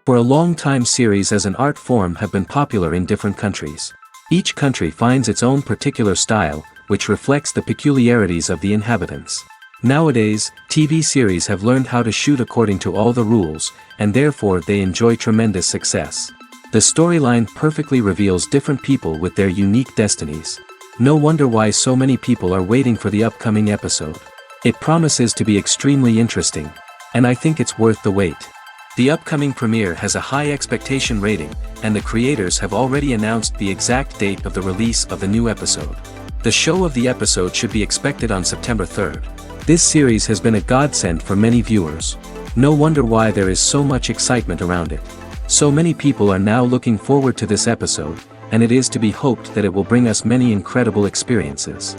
For a long time, series as an art form have been popular in different countries. Each country finds its own particular style, which reflects the peculiarities of the inhabitants. Nowadays, TV series have learned how to shoot according to all the rules, and therefore they enjoy tremendous success. The storyline perfectly reveals different people with their unique destinies. No wonder why so many people are waiting for the upcoming episode. It promises to be extremely interesting, and I think it's worth the wait. The upcoming premiere has a high expectation rating, and the creators have already announced the exact date of the release of the new episode. The show of the episode should be expected on September 3rd. This series has been a godsend for many viewers. No wonder why there is so much excitement around it. So many people are now looking forward to this episode, and it is to be hoped that it will bring us many incredible experiences.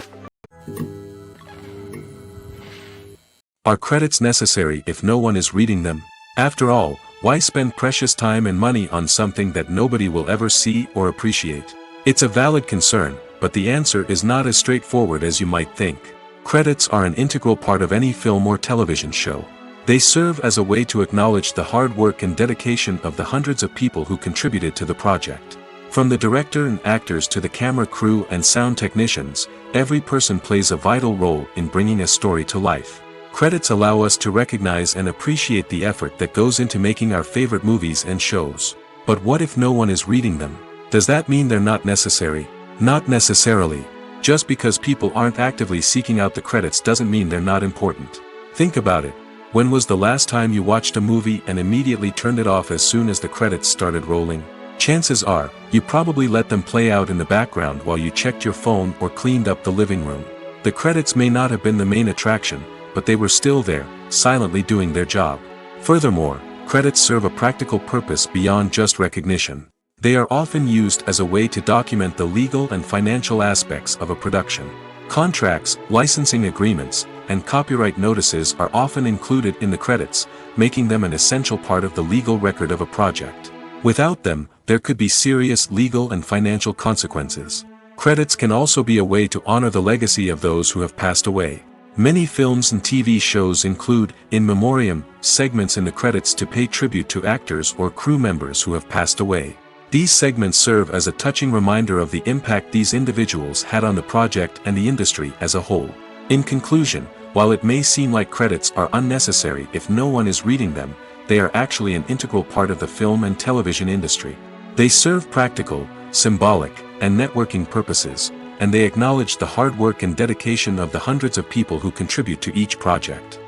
Are credits necessary if no one is reading them? After all, why spend precious time and money on something that nobody will ever see or appreciate? It's a valid concern, but the answer is not as straightforward as you might think. Credits are an integral part of any film or television show. They serve as a way to acknowledge the hard work and dedication of the hundreds of people who contributed to the project. From the director and actors to the camera crew and sound technicians, every person plays a vital role in bringing a story to life. Credits allow us to recognize and appreciate the effort that goes into making our favorite movies and shows. But what if no one is reading them? Does that mean they're not necessary? Not necessarily. Just because people aren't actively seeking out the credits doesn't mean they're not important. Think about it. When was the last time you watched a movie and immediately turned it off as soon as the credits started rolling? Chances are, you probably let them play out in the background while you checked your phone or cleaned up the living room. The credits may not have been the main attraction, but they were still there, silently doing their job. Furthermore, credits serve a practical purpose beyond just recognition. They are often used as a way to document the legal and financial aspects of a production. Contracts, licensing agreements, and copyright notices are often included in the credits, making them an essential part of the legal record of a project. Without them, there could be serious legal and financial consequences. Credits can also be a way to honor the legacy of those who have passed away. Many films and TV shows include, in memoriam, segments in the credits to pay tribute to actors or crew members who have passed away. These segments serve as a touching reminder of the impact these individuals had on the project and the industry as a whole. In conclusion, while it may seem like credits are unnecessary if no one is reading them, they are actually an integral part of the film and television industry. They serve practical, symbolic, and networking purposes, and they acknowledge the hard work and dedication of the hundreds of people who contribute to each project.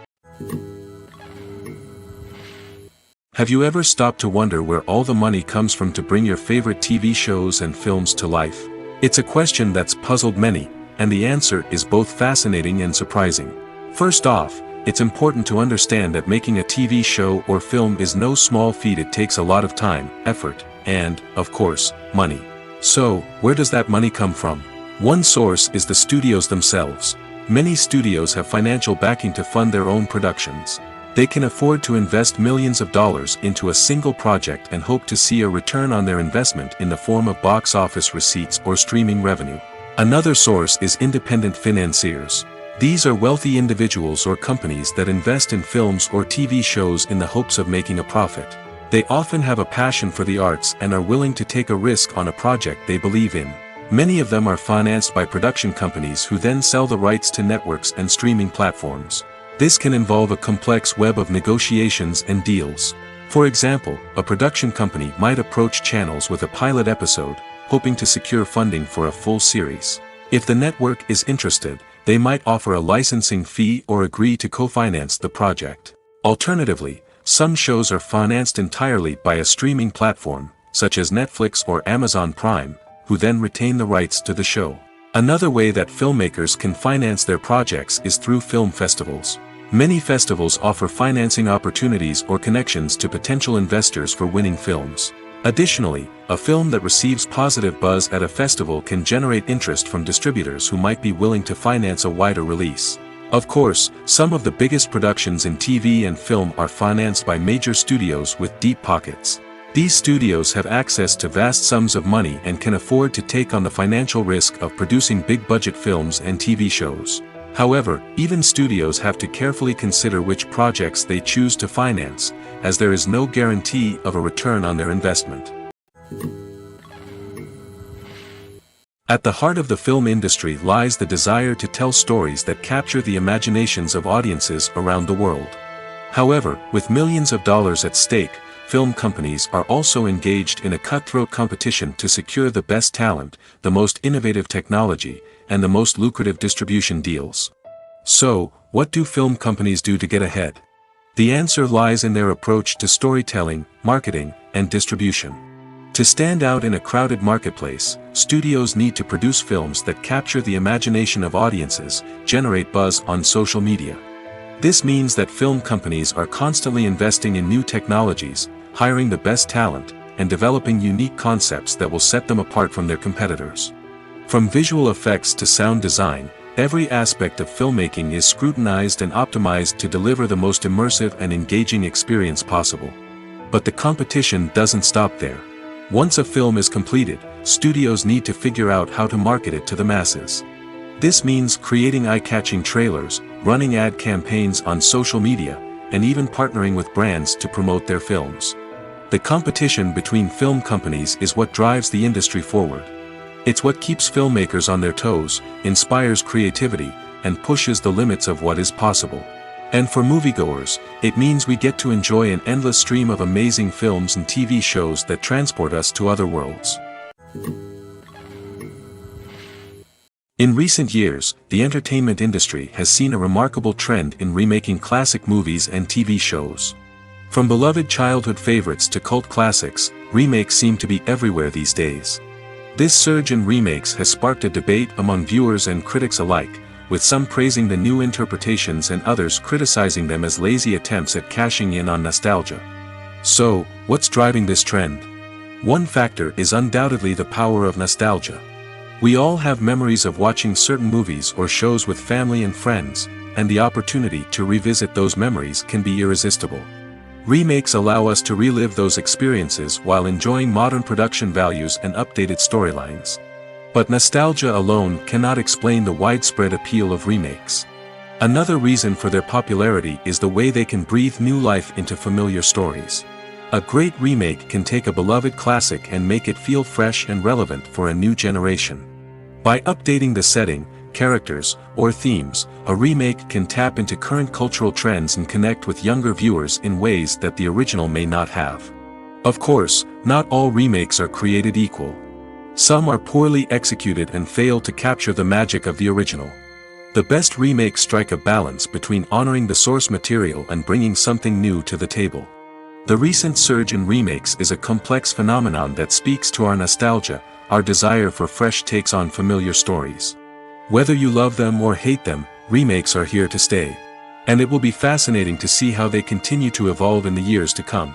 Have you ever stopped to wonder where all the money comes from to bring your favorite TV shows and films to life? It's a question that's puzzled many, and the answer is both fascinating and surprising. First off, it's important to understand that making a TV show or film is no small feat. It takes a lot of time, effort, and, of course, money. So, where does that money come from? One source is the studios themselves. Many studios have financial backing to fund their own productions. They can afford to invest millions of dollars into a single project and hope to see a return on their investment in the form of box office receipts or streaming revenue. Another source is independent financiers. These are wealthy individuals or companies that invest in films or TV shows in the hopes of making a profit. They often have a passion for the arts and are willing to take a risk on a project they believe in. Many of them are financed by production companies who then sell the rights to networks and streaming platforms. This can involve a complex web of negotiations and deals. For example, a production company might approach channels with a pilot episode, hoping to secure funding for a full series. If the network is interested, they might offer a licensing fee or agree to co-finance the project. Alternatively, some shows are financed entirely by a streaming platform, such as Netflix or Amazon Prime, who then retain the rights to the show. Another way that filmmakers can finance their projects is through film festivals. Many festivals offer financing opportunities or connections to potential investors for winning films. Additionally, a film that receives positive buzz at a festival can generate interest from distributors who might be willing to finance a wider release. Of course, some of the biggest productions in TV and film are financed by major studios with deep pockets. These studios have access to vast sums of money and can afford to take on the financial risk of producing big-budget films and TV shows. However, even studios have to carefully consider which projects they choose to finance, as there is no guarantee of a return on their investment. At the heart of the film industry lies the desire to tell stories that capture the imaginations of audiences around the world. However, with millions of dollars at stake, film companies are also engaged in a cutthroat competition to secure the best talent, the most innovative technology, and the most lucrative distribution deals. So, what do film companies do to get ahead? The answer lies in their approach to storytelling, marketing, and distribution. To stand out in a crowded marketplace, studios need to produce films that capture the imagination of audiences, generate buzz on social media. This means that film companies are constantly investing in new technologies, hiring the best talent, and developing unique concepts that will set them apart from their competitors. From visual effects to sound design, every aspect of filmmaking is scrutinized and optimized to deliver the most immersive and engaging experience possible. But the competition doesn't stop there. Once a film is completed, studios need to figure out how to market it to the masses. This means creating eye-catching trailers, running ad campaigns on social media, and even partnering with brands to promote their films. The competition between film companies is what drives the industry forward. It's what keeps filmmakers on their toes, inspires creativity, and pushes the limits of what is possible. And for moviegoers, it means we get to enjoy an endless stream of amazing films and TV shows that transport us to other worlds. In recent years, the entertainment industry has seen a remarkable trend in remaking classic movies and TV shows. From beloved childhood favorites to cult classics, remakes seem to be everywhere these days. This surge in remakes has sparked a debate among viewers and critics alike, with some praising the new interpretations and others criticizing them as lazy attempts at cashing in on nostalgia. So, what's driving this trend? One factor is undoubtedly the power of nostalgia. We all have memories of watching certain movies or shows with family and friends, and the opportunity to revisit those memories can be irresistible. Remakes allow us to relive those experiences while enjoying modern production values and updated storylines. But nostalgia alone cannot explain the widespread appeal of remakes. Another reason for their popularity is the way they can breathe new life into familiar stories. A great remake can take a beloved classic and make it feel fresh and relevant for a new generation. By updating the setting, characters, or themes, a remake can tap into current cultural trends and connect with younger viewers in ways that the original may not have. Of course, not all remakes are created equal. Some are poorly executed and fail to capture the magic of the original. The best remakes strike a balance between honoring the source material and bringing something new to the table. The recent surge in remakes is a complex phenomenon that speaks to our nostalgia, our desire for fresh takes on familiar stories. Whether you love them or hate them, remakes are here to stay. And it will be fascinating to see how they continue to evolve in the years to come.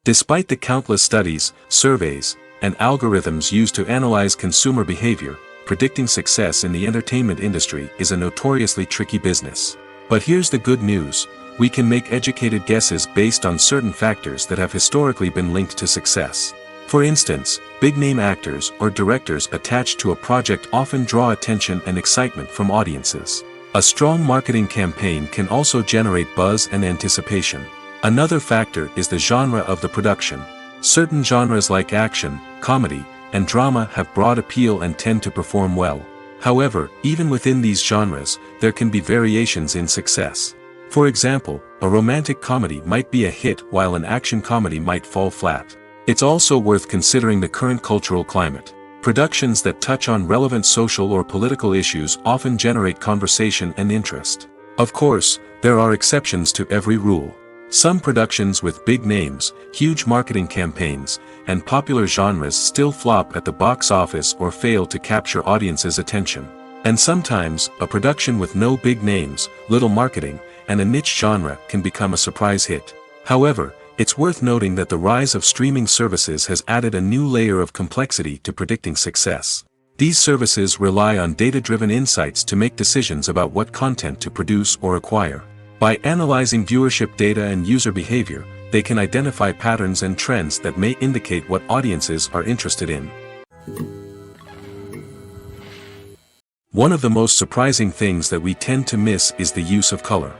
Despite the countless studies, surveys, and algorithms used to analyze consumer behavior, predicting success in the entertainment industry is a notoriously tricky business. But here's the good news: we can make educated guesses based on certain factors that have historically been linked to success. For instance, big-name actors or directors attached to a project often draw attention and excitement from audiences. A strong marketing campaign can also generate buzz and anticipation. Another factor is the genre of the production. Certain genres like action, comedy, and drama have broad appeal and tend to perform well. However, even within these genres, there can be variations in success. For example, a romantic comedy might be a hit while an action comedy might fall flat. It's also worth considering the current cultural climate. Productions that touch on relevant social or political issues often generate conversation and interest. Of course, there are exceptions to every rule. Some productions with big names, huge marketing campaigns, and popular genres still flop at the box office or fail to capture audiences' attention. And sometimes, a production with no big names, little marketing, and a niche genre can become a surprise hit. However, it's worth noting that the rise of streaming services has added a new layer of complexity to predicting success. These services rely on data-driven insights to make decisions about what content to produce or acquire. By analyzing viewership data and user behavior, they can identify patterns and trends that may indicate what audiences are interested in. One of the most surprising things that we tend to miss is the use of color.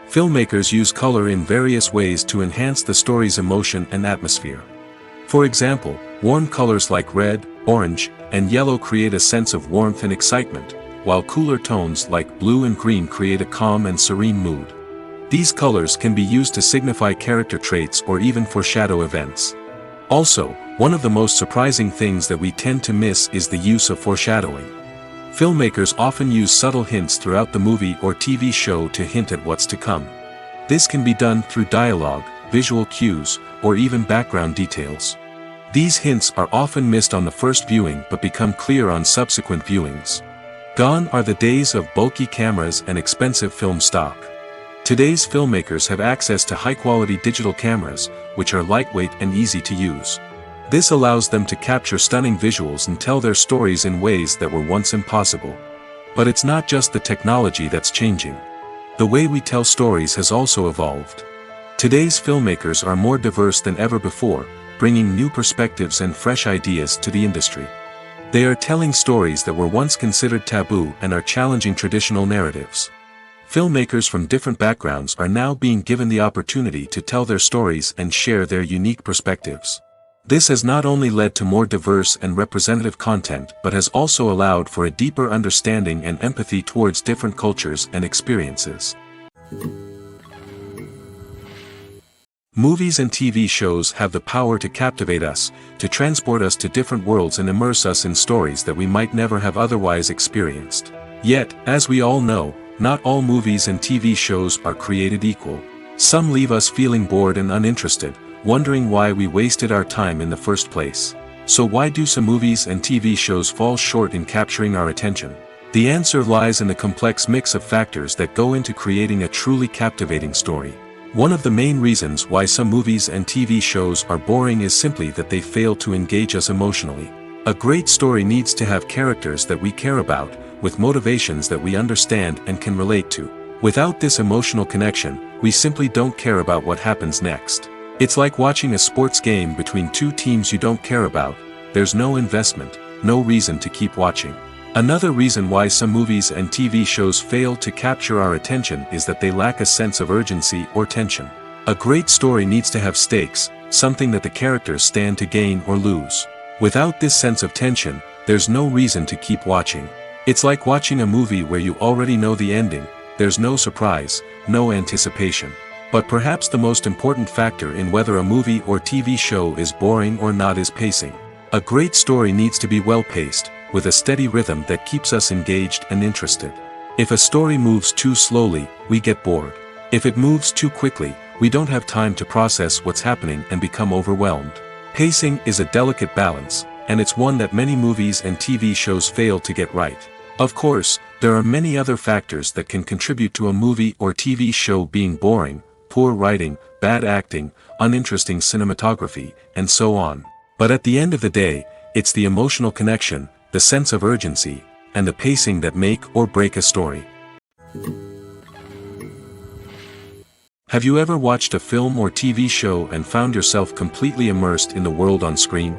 Filmmakers use color in various ways to enhance the story's emotion and atmosphere. For example, warm colors like red, orange, and yellow create a sense of warmth and excitement, while cooler tones like blue and green create a calm and serene mood. These colors can be used to signify character traits or even foreshadow events. Also, one of the most surprising things that we tend to miss is the use of foreshadowing. Filmmakers often use subtle hints throughout the movie or TV show to hint at what's to come. This can be done through dialogue, visual cues, or even background details. These hints are often missed on the first viewing but become clear on subsequent viewings. Gone are the days of bulky cameras and expensive film stock. Today's filmmakers have access to high-quality digital cameras, which are lightweight and easy to use. This allows them to capture stunning visuals and tell their stories in ways that were once impossible. But it's not just the technology that's changing. The way we tell stories has also evolved. Today's filmmakers are more diverse than ever before, bringing new perspectives and fresh ideas to the industry. They are telling stories that were once considered taboo and are challenging traditional narratives. Filmmakers from different backgrounds are now being given the opportunity to tell their stories and share their unique perspectives. This has not only led to more diverse and representative content but has also allowed for a deeper understanding and empathy towards different cultures and experiences. Movies and TV shows have the power to captivate us, to transport us to different worlds and immerse us in stories that we might never have otherwise experienced. Yet, as we all know, not all movies and TV shows are created equal. Some leave us feeling bored and uninterested, wondering why we wasted our time in the first place. So why do some movies and TV shows fall short in capturing our attention? The answer lies in the complex mix of factors that go into creating a truly captivating story. One of the main reasons why some movies and TV shows are boring is simply that they fail to engage us emotionally. A great story needs to have characters that we care about, with motivations that we understand and can relate to. Without this emotional connection, we simply don't care about what happens next. It's like watching a sports game between two teams you don't care about. There's no investment, no reason to keep watching. Another reason why some movies and TV shows fail to capture our attention is that they lack a sense of urgency or tension. A great story needs to have stakes, something that the characters stand to gain or lose. Without this sense of tension, there's no reason to keep watching. It's like watching a movie where you already know the ending. There's no surprise, no anticipation. But perhaps the most important factor in whether a movie or TV show is boring or not is pacing. A great story needs to be well-paced, with a steady rhythm that keeps us engaged and interested. If a story moves too slowly, we get bored. If it moves too quickly, we don't have time to process what's happening and become overwhelmed. Pacing is a delicate balance, and it's one that many movies and TV shows fail to get right. Of course, there are many other factors that can contribute to a movie or TV show being boring: poor writing, bad acting, uninteresting cinematography, and so on. But at the end of the day, it's the emotional connection, the sense of urgency, and the pacing that make or break a story. Have you ever watched a film or TV show and found yourself completely immersed in the world on screen?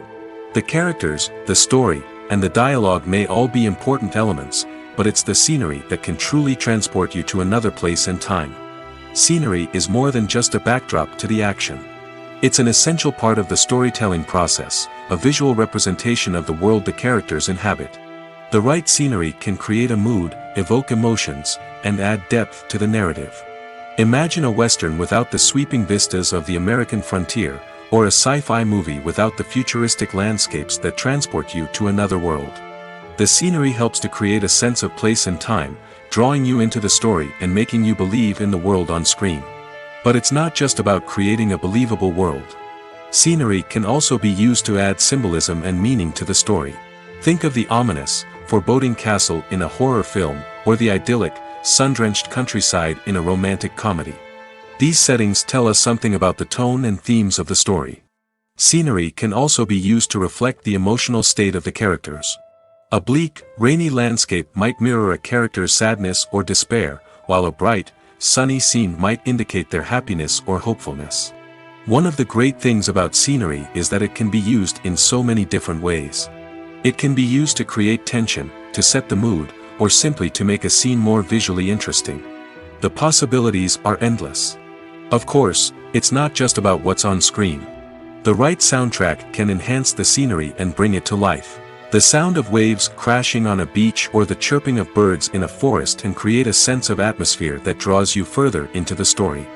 The characters, the story, and the dialogue may all be important elements, but it's the scenery that can truly transport you to another place and time. Scenery is more than just a backdrop to the action. It's an essential part of the storytelling process, a visual representation of the world the characters inhabit. The right scenery can create a mood, evoke emotions, and add depth to the narrative. Imagine a Western without the sweeping vistas of the American frontier, or a sci-fi movie without the futuristic landscapes that transport you to another world. The scenery helps to create a sense of place and time, drawing you into the story and making you believe in the world on screen. But it's not just about creating a believable world. Scenery can also be used to add symbolism and meaning to the story. Think of the ominous, foreboding castle in a horror film, or the idyllic, sun-drenched countryside in a romantic comedy. These settings tell us something about the tone and themes of the story. Scenery can also be used to reflect the emotional state of the characters. A bleak, rainy landscape might mirror a character's sadness or despair, while a bright, sunny scene might indicate their happiness or hopefulness. One of the great things about scenery is that it can be used in so many different ways. It can be used to create tension, to set the mood, or simply to make a scene more visually interesting. The possibilities are endless. Of course, it's not just about what's on screen. The right soundtrack can enhance the scenery and bring it to life. The sound of waves crashing on a beach or the chirping of birds in a forest can create a sense of atmosphere that draws you further into the story.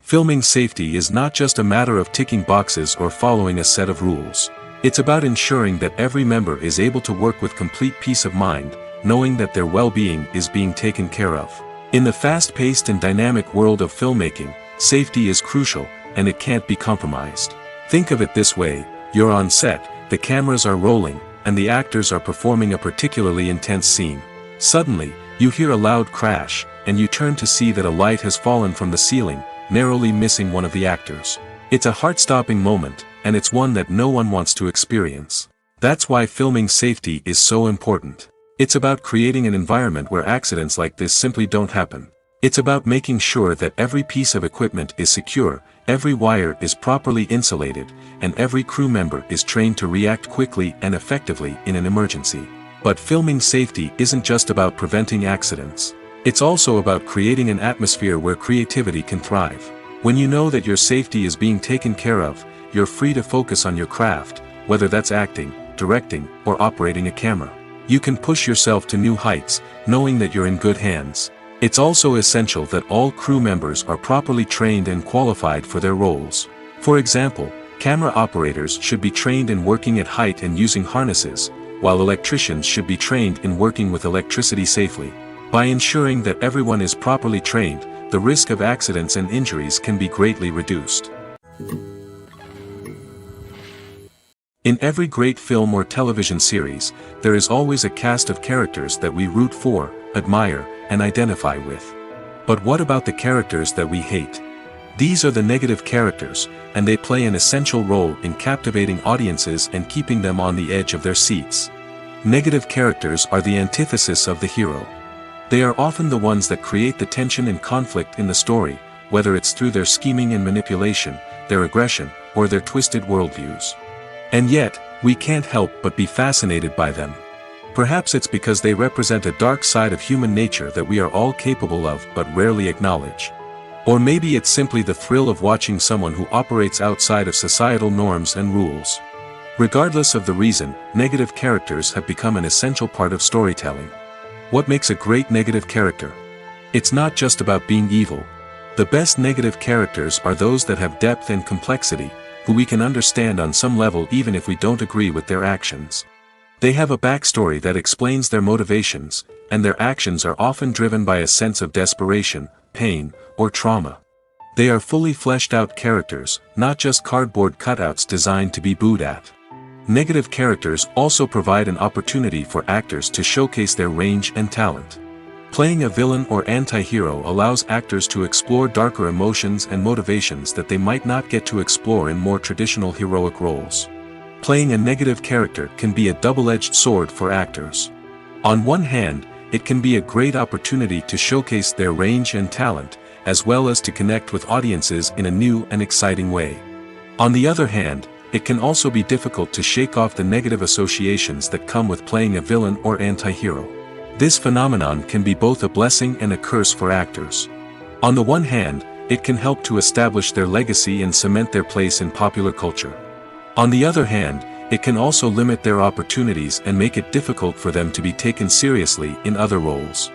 Filming safety is not just a matter of ticking boxes or following a set of rules. It's about ensuring that every member is able to work with complete peace of mind, knowing that their well-being is being taken care of. In the fast-paced and dynamic world of filmmaking, safety is crucial, and it can't be compromised. Think of it this way: you're on set, the cameras are rolling, and the actors are performing a particularly intense scene. Suddenly, you hear a loud crash, and you turn to see that a light has fallen from the ceiling, narrowly missing one of the actors. It's a heart-stopping moment, and it's one that no one wants to experience. That's why filming safety is so important. It's about creating an environment where accidents like this simply don't happen. It's about making sure that every piece of equipment is secure, every wire is properly insulated, and every crew member is trained to react quickly and effectively in an emergency. But filming safety isn't just about preventing accidents. It's also about creating an atmosphere where creativity can thrive. When you know that your safety is being taken care of, you're free to focus on your craft, whether that's acting, directing, or operating a camera. You can push yourself to new heights, knowing that you're in good hands. It's also essential that all crew members are properly trained and qualified for their roles. For example, camera operators should be trained in working at height and using harnesses, while electricians should be trained in working with electricity safely. By ensuring that everyone is properly trained, the risk of accidents and injuries can be greatly reduced. In every great film or television series, there is always a cast of characters that we root for, admire, and identify with. But what about the characters that we hate? These are the negative characters, and they play an essential role in captivating audiences and keeping them on the edge of their seats. Negative characters are the antithesis of the hero. They are often the ones that create the tension and conflict in the story, whether it's through their scheming and manipulation, their aggression, or their twisted worldviews. And yet, we can't help but be fascinated by them. Perhaps it's because they represent a dark side of human nature that we are all capable of but rarely acknowledge. Or maybe it's simply the thrill of watching someone who operates outside of societal norms and rules. Regardless of the reason, negative characters have become an essential part of storytelling. What makes a great negative character? It's not just about being evil. The best negative characters are those that have depth and complexity, who we can understand on some level even if we don't agree with their actions. They have a backstory that explains their motivations, and their actions are often driven by a sense of desperation, pain, or trauma. They are fully fleshed out characters, not just cardboard cutouts designed to be booed at. Negative characters also provide an opportunity for actors to showcase their range and talent. Playing a villain or anti-hero allows actors to explore darker emotions and motivations that they might not get to explore in more traditional heroic roles. Playing a negative character can be a double-edged sword for actors. On one hand, it can be a great opportunity to showcase their range and talent, as well as to connect with audiences in a new and exciting way. On the other hand, it can also be difficult to shake off the negative associations that come with playing a villain or anti-hero. This phenomenon can be both a blessing and a curse for actors. On the one hand, it can help to establish their legacy and cement their place in popular culture. On the other hand, it can also limit their opportunities and make it difficult for them to be taken seriously in other roles.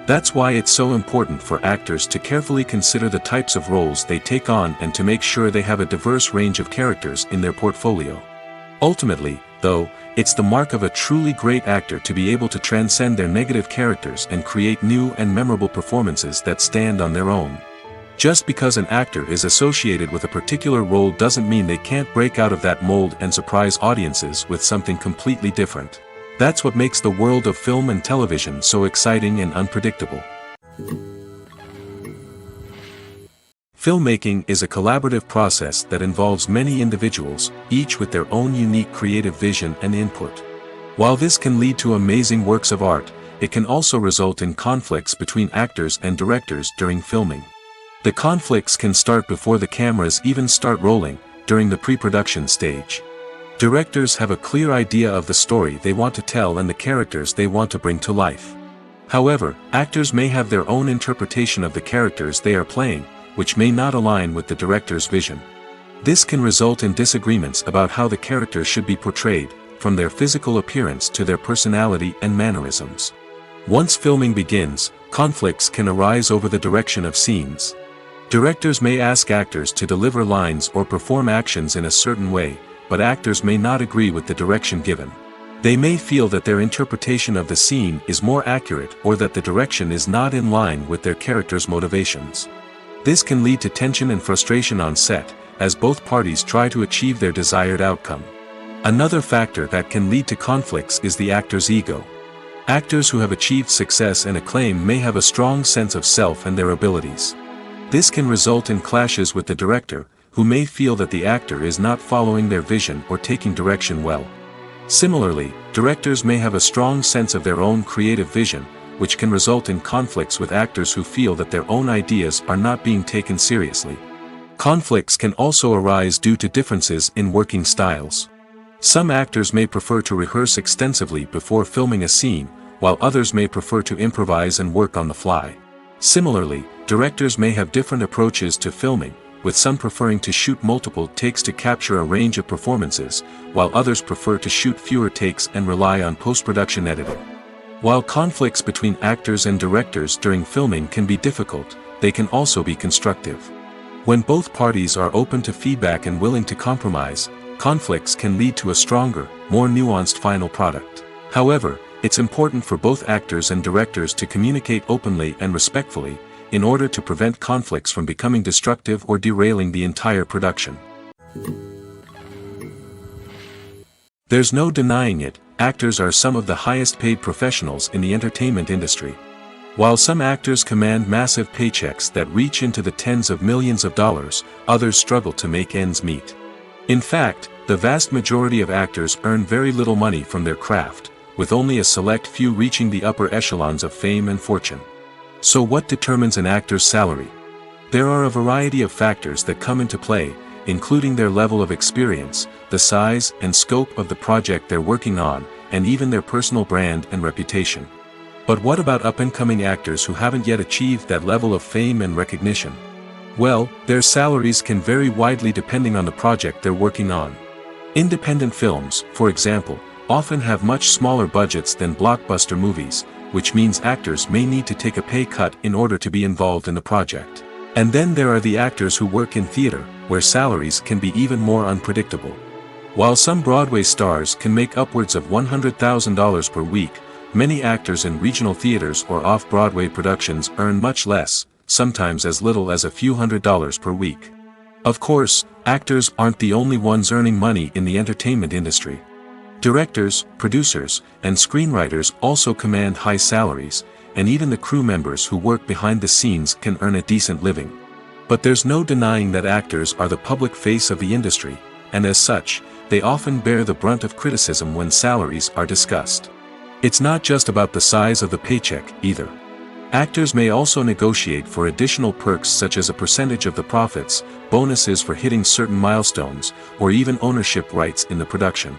That's why it's so important for actors to carefully consider the types of roles they take on and to make sure they have a diverse range of characters in their portfolio. Ultimately, though, it's the mark of a truly great actor to be able to transcend their negative characters and create new and memorable performances that stand on their own. Just because an actor is associated with a particular role doesn't mean they can't break out of that mold and surprise audiences with something completely different. That's what makes the world of film and television so exciting and unpredictable. Filmmaking is a collaborative process that involves many individuals, each with their own unique creative vision and input. While this can lead to amazing works of art, it can also result in conflicts between actors and directors during filming. The conflicts can start before the cameras even start rolling, during the pre-production stage. Directors have a clear idea of the story they want to tell and the characters they want to bring to life. However, actors may have their own interpretation of the characters they are playing, which may not align with the director's vision. This can result in disagreements about how the characters should be portrayed, from their physical appearance to their personality and mannerisms. Once filming begins, conflicts can arise over the direction of scenes. Directors may ask actors to deliver lines or perform actions in a certain way, but actors may not agree with the direction given. They may feel that their interpretation of the scene is more accurate or that the direction is not in line with their character's motivations. This can lead to tension and frustration on set, as both parties try to achieve their desired outcome. Another factor that can lead to conflicts is the actor's ego. Actors who have achieved success and acclaim may have a strong sense of self and their abilities. This can result in clashes with the director, who may feel that the actor is not following their vision or taking direction well. Similarly, directors may have a strong sense of their own creative vision, which can result in conflicts with actors who feel that their own ideas are not being taken seriously. Conflicts can also arise due to differences in working styles. Some actors may prefer to rehearse extensively before filming a scene, while others may prefer to improvise and work on the fly. Similarly, directors may have different approaches to filming, with some preferring to shoot multiple takes to capture a range of performances, while others prefer to shoot fewer takes and rely on post-production editing. While conflicts between actors and directors during filming can be difficult, they can also be constructive. When both parties are open to feedback and willing to compromise, conflicts can lead to a stronger, more nuanced final product. However, it's important for both actors and directors to communicate openly and respectfully, in order to prevent conflicts from becoming destructive or derailing the entire production. There's no denying it, actors are some of the highest paid professionals in the entertainment industry. While some actors command massive paychecks that reach into the tens of millions of dollars, others struggle to make ends meet. In fact, the vast majority of actors earn very little money from their craft, with only a select few reaching the upper echelons of fame and fortune. So what determines an actor's salary? There are a variety of factors that come into play, including their level of experience, the size and scope of the project they're working on, and even their personal brand and reputation. But what about up-and-coming actors who haven't yet achieved that level of fame and recognition? Well, their salaries can vary widely depending on the project they're working on. Independent films, for example, often have much smaller budgets than blockbuster movies, which means actors may need to take a pay cut in order to be involved in the project. And then there are the actors who work in theater, where salaries can be even more unpredictable. While some Broadway stars can make upwards of $100,000 per week, many actors in regional theaters or off-Broadway productions earn much less, sometimes as little as a few $100s per week. Of course, actors aren't the only ones earning money in the entertainment industry. Directors, producers, and screenwriters also command high salaries, and even the crew members who work behind the scenes can earn a decent living. But there's no denying that actors are the public face of the industry, and as such, they often bear the brunt of criticism when salaries are discussed. It's not just about the size of the paycheck, either. Actors may also negotiate for additional perks such as a percentage of the profits, bonuses for hitting certain milestones, or even ownership rights in the production.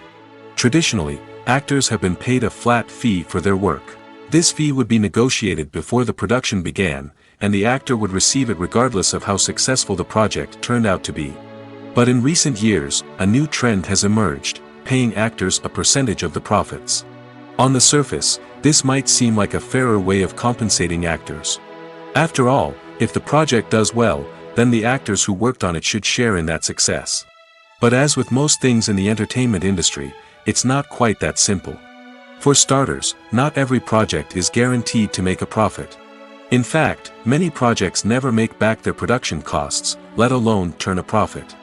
Traditionally, actors have been paid a flat fee for their work. This fee would be negotiated before the production began, and the actor would receive it regardless of how successful the project turned out to be. But in recent years, a new trend has emerged, paying actors a percentage of the profits. On the surface, this might seem like a fairer way of compensating actors. After all, if the project does well, then the actors who worked on it should share in that success. But as with most things in the entertainment industry, it's not quite that simple. For starters, not every project is guaranteed to make a profit. In fact, many projects never make back their production costs, let alone turn a profit.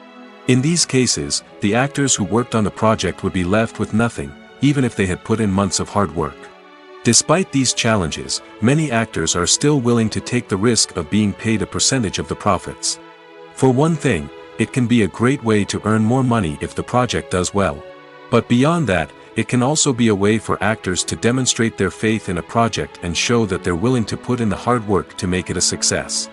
In these cases, the actors who worked on the project would be left with nothing, even if they had put in months of hard work. Despite these challenges, many actors are still willing to take the risk of being paid a percentage of the profits. For one thing, it can be a great way to earn more money if the project does well. But beyond that, it can also be a way for actors to demonstrate their faith in a project and show that they're willing to put in the hard work to make it a success.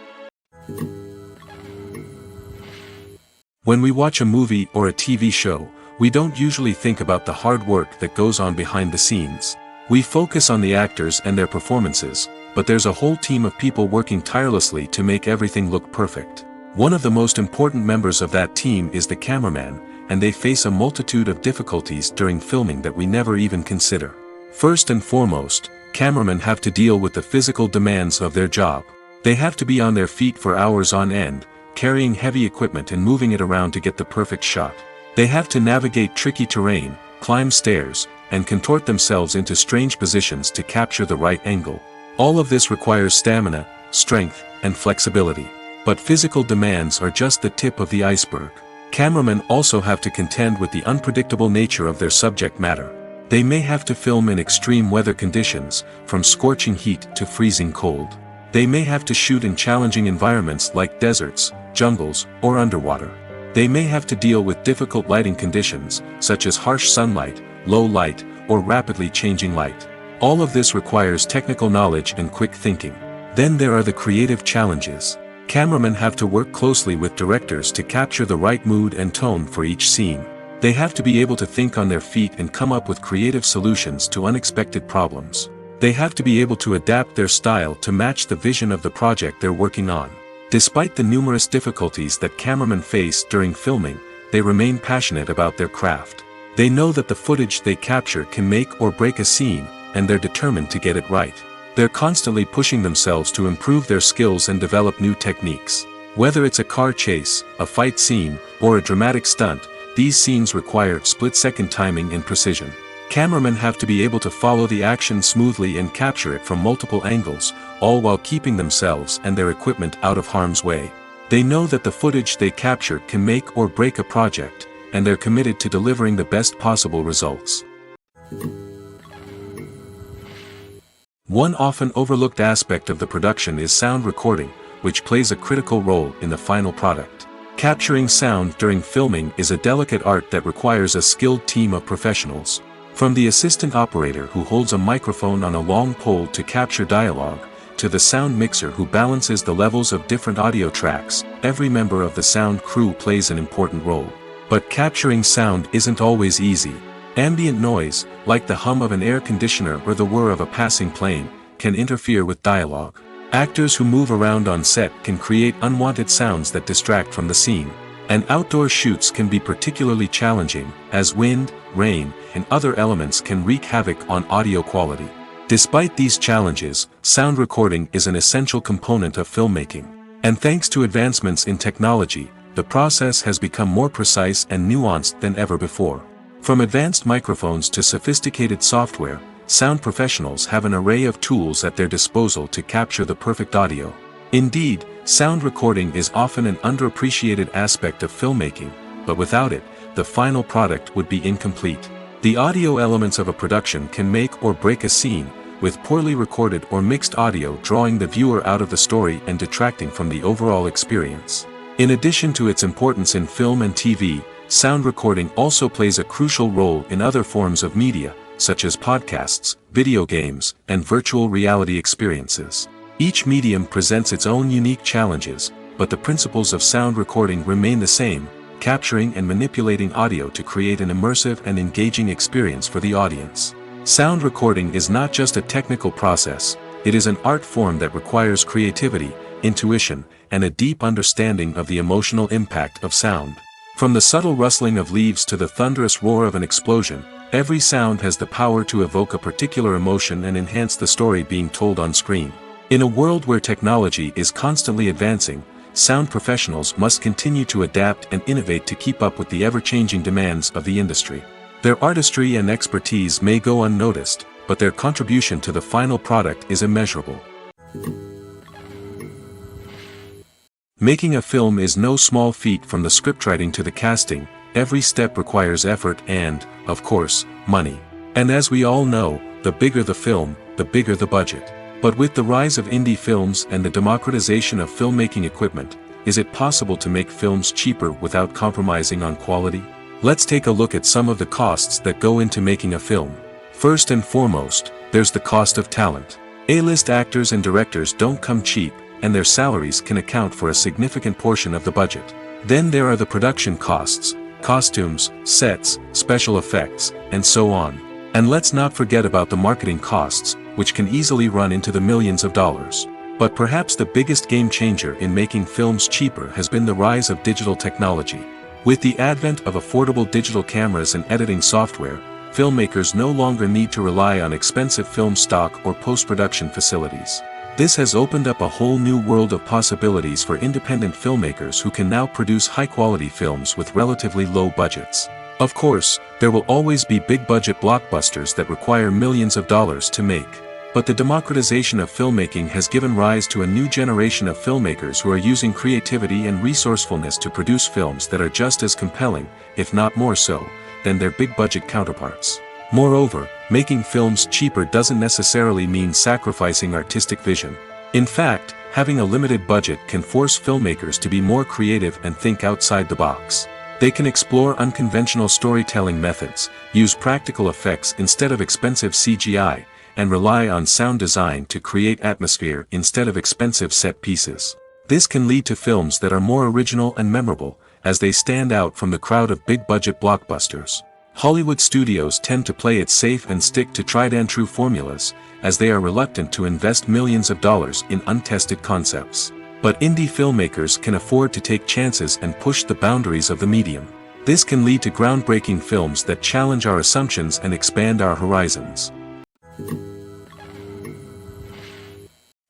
When we watch a movie or a TV show, We don't usually think about the hard work that goes on behind the scenes. We focus on the actors and their performances, but there's a whole team of people working tirelessly to make everything look perfect. One of the most important members of that team is the cameraman, and they face a multitude of difficulties during filming that we never even consider. First and foremost, cameramen have to deal with the physical demands of their job. They have to be on their feet for hours on end, carrying heavy equipment and moving it around to get the perfect shot. They have to navigate tricky terrain, climb stairs, and contort themselves into strange positions to capture the right angle. All of this requires stamina, strength, and flexibility. But physical demands are just the tip of the iceberg. Cameramen also have to contend with the unpredictable nature of their subject matter. They may have to film in extreme weather conditions, from scorching heat to freezing cold. They may have to shoot in challenging environments like deserts, jungles, or underwater. They may have to deal with difficult lighting conditions, such as harsh sunlight, low light, or rapidly changing light. All of this requires technical knowledge and quick thinking. Then there are the creative challenges. Cameramen have to work closely with directors to capture the right mood and tone for each scene. They have to be able to think on their feet and come up with creative solutions to unexpected problems. They have to be able to adapt their style to match the vision of the project they're working on. Despite the numerous difficulties that cameramen face during filming, they remain passionate about their craft. They know that the footage they capture can make or break a scene, and they're determined to get it right. They're constantly pushing themselves to improve their skills and develop new techniques. Whether it's a car chase, a fight scene, or a dramatic stunt, these scenes require split-second timing and precision. Cameramen have to be able to follow the action smoothly and capture it from multiple angles, all while keeping themselves and their equipment out of harm's way. They know that the footage they capture can make or break a project, and they're committed to delivering the best possible results. One often overlooked aspect of the production is sound recording, which plays a critical role in the final product. Capturing sound during filming is a delicate art that requires a skilled team of professionals. From the assistant operator who holds a microphone on a long pole to capture dialogue, to the sound mixer who balances the levels of different audio tracks, every member of the sound crew plays an important role. But capturing sound isn't always easy. Ambient noise, like the hum of an air conditioner or the whir of a passing plane, can interfere with dialogue. Actors who move around on set can create unwanted sounds that distract from the scene. And outdoor shoots can be particularly challenging, as wind, rain, and other elements can wreak havoc on audio quality. Despite these challenges, sound recording is an essential component of filmmaking. And thanks to advancements in technology, the process has become more precise and nuanced than ever before. From advanced microphones to sophisticated software, sound professionals have an array of tools at their disposal to capture the perfect audio. Indeed, sound recording is often an underappreciated aspect of filmmaking, but without it, the final product would be incomplete. The audio elements of a production can make or break a scene, with poorly recorded or mixed audio drawing the viewer out of the story and detracting from the overall experience. In addition to its importance in film and TV, sound recording also plays a crucial role in other forms of media, such as podcasts, video games, and virtual reality experiences. Each medium presents its own unique challenges, but the principles of sound recording remain the same, capturing and manipulating audio to create an immersive and engaging experience for the audience. Sound recording is not just a technical process, it is an art form that requires creativity, intuition, and a deep understanding of the emotional impact of sound. From the subtle rustling of leaves to the thunderous roar of an explosion, every sound has the power to evoke a particular emotion and enhance the story being told on screen. In a world where technology is constantly advancing, sound professionals must continue to adapt and innovate to keep up with the ever-changing demands of the industry. Their artistry and expertise may go unnoticed, but their contribution to the final product is immeasurable. Making a film is no small feat. From the scriptwriting to the casting, every step requires effort and, of course, money. And as we all know, the bigger the film, the bigger the budget. But with the rise of indie films and the democratization of filmmaking equipment, is it possible to make films cheaper without compromising on quality? Let's take a look at some of the costs that go into making a film. First and foremost, there's the cost of talent. A-list actors and directors don't come cheap, and their salaries can account for a significant portion of the budget. Then there are the production costs, costumes, sets, special effects, and so on. And let's not forget about the marketing costs, which can easily run into the millions of dollars. But perhaps the biggest game changer in making films cheaper has been the rise of digital technology. With the advent of affordable digital cameras and editing software, filmmakers no longer need to rely on expensive film stock or post-production facilities. This has opened up a whole new world of possibilities for independent filmmakers who can now produce high-quality films with relatively low budgets. Of course, there will always be big-budget blockbusters that require millions of dollars to make. But the democratization of filmmaking has given rise to a new generation of filmmakers who are using creativity and resourcefulness to produce films that are just as compelling, if not more so, than their big-budget counterparts. Moreover, making films cheaper doesn't necessarily mean sacrificing artistic vision. In fact, having a limited budget can force filmmakers to be more creative and think outside the box. They can explore unconventional storytelling methods, use practical effects instead of expensive CGI, and rely on sound design to create atmosphere instead of expensive set pieces. This can lead to films that are more original and memorable, as they stand out from the crowd of big-budget blockbusters. Hollywood studios tend to play it safe and stick to tried-and-true formulas, as they are reluctant to invest millions of dollars in untested concepts. But indie filmmakers can afford to take chances and push the boundaries of the medium. This can lead to groundbreaking films that challenge our assumptions and expand our horizons.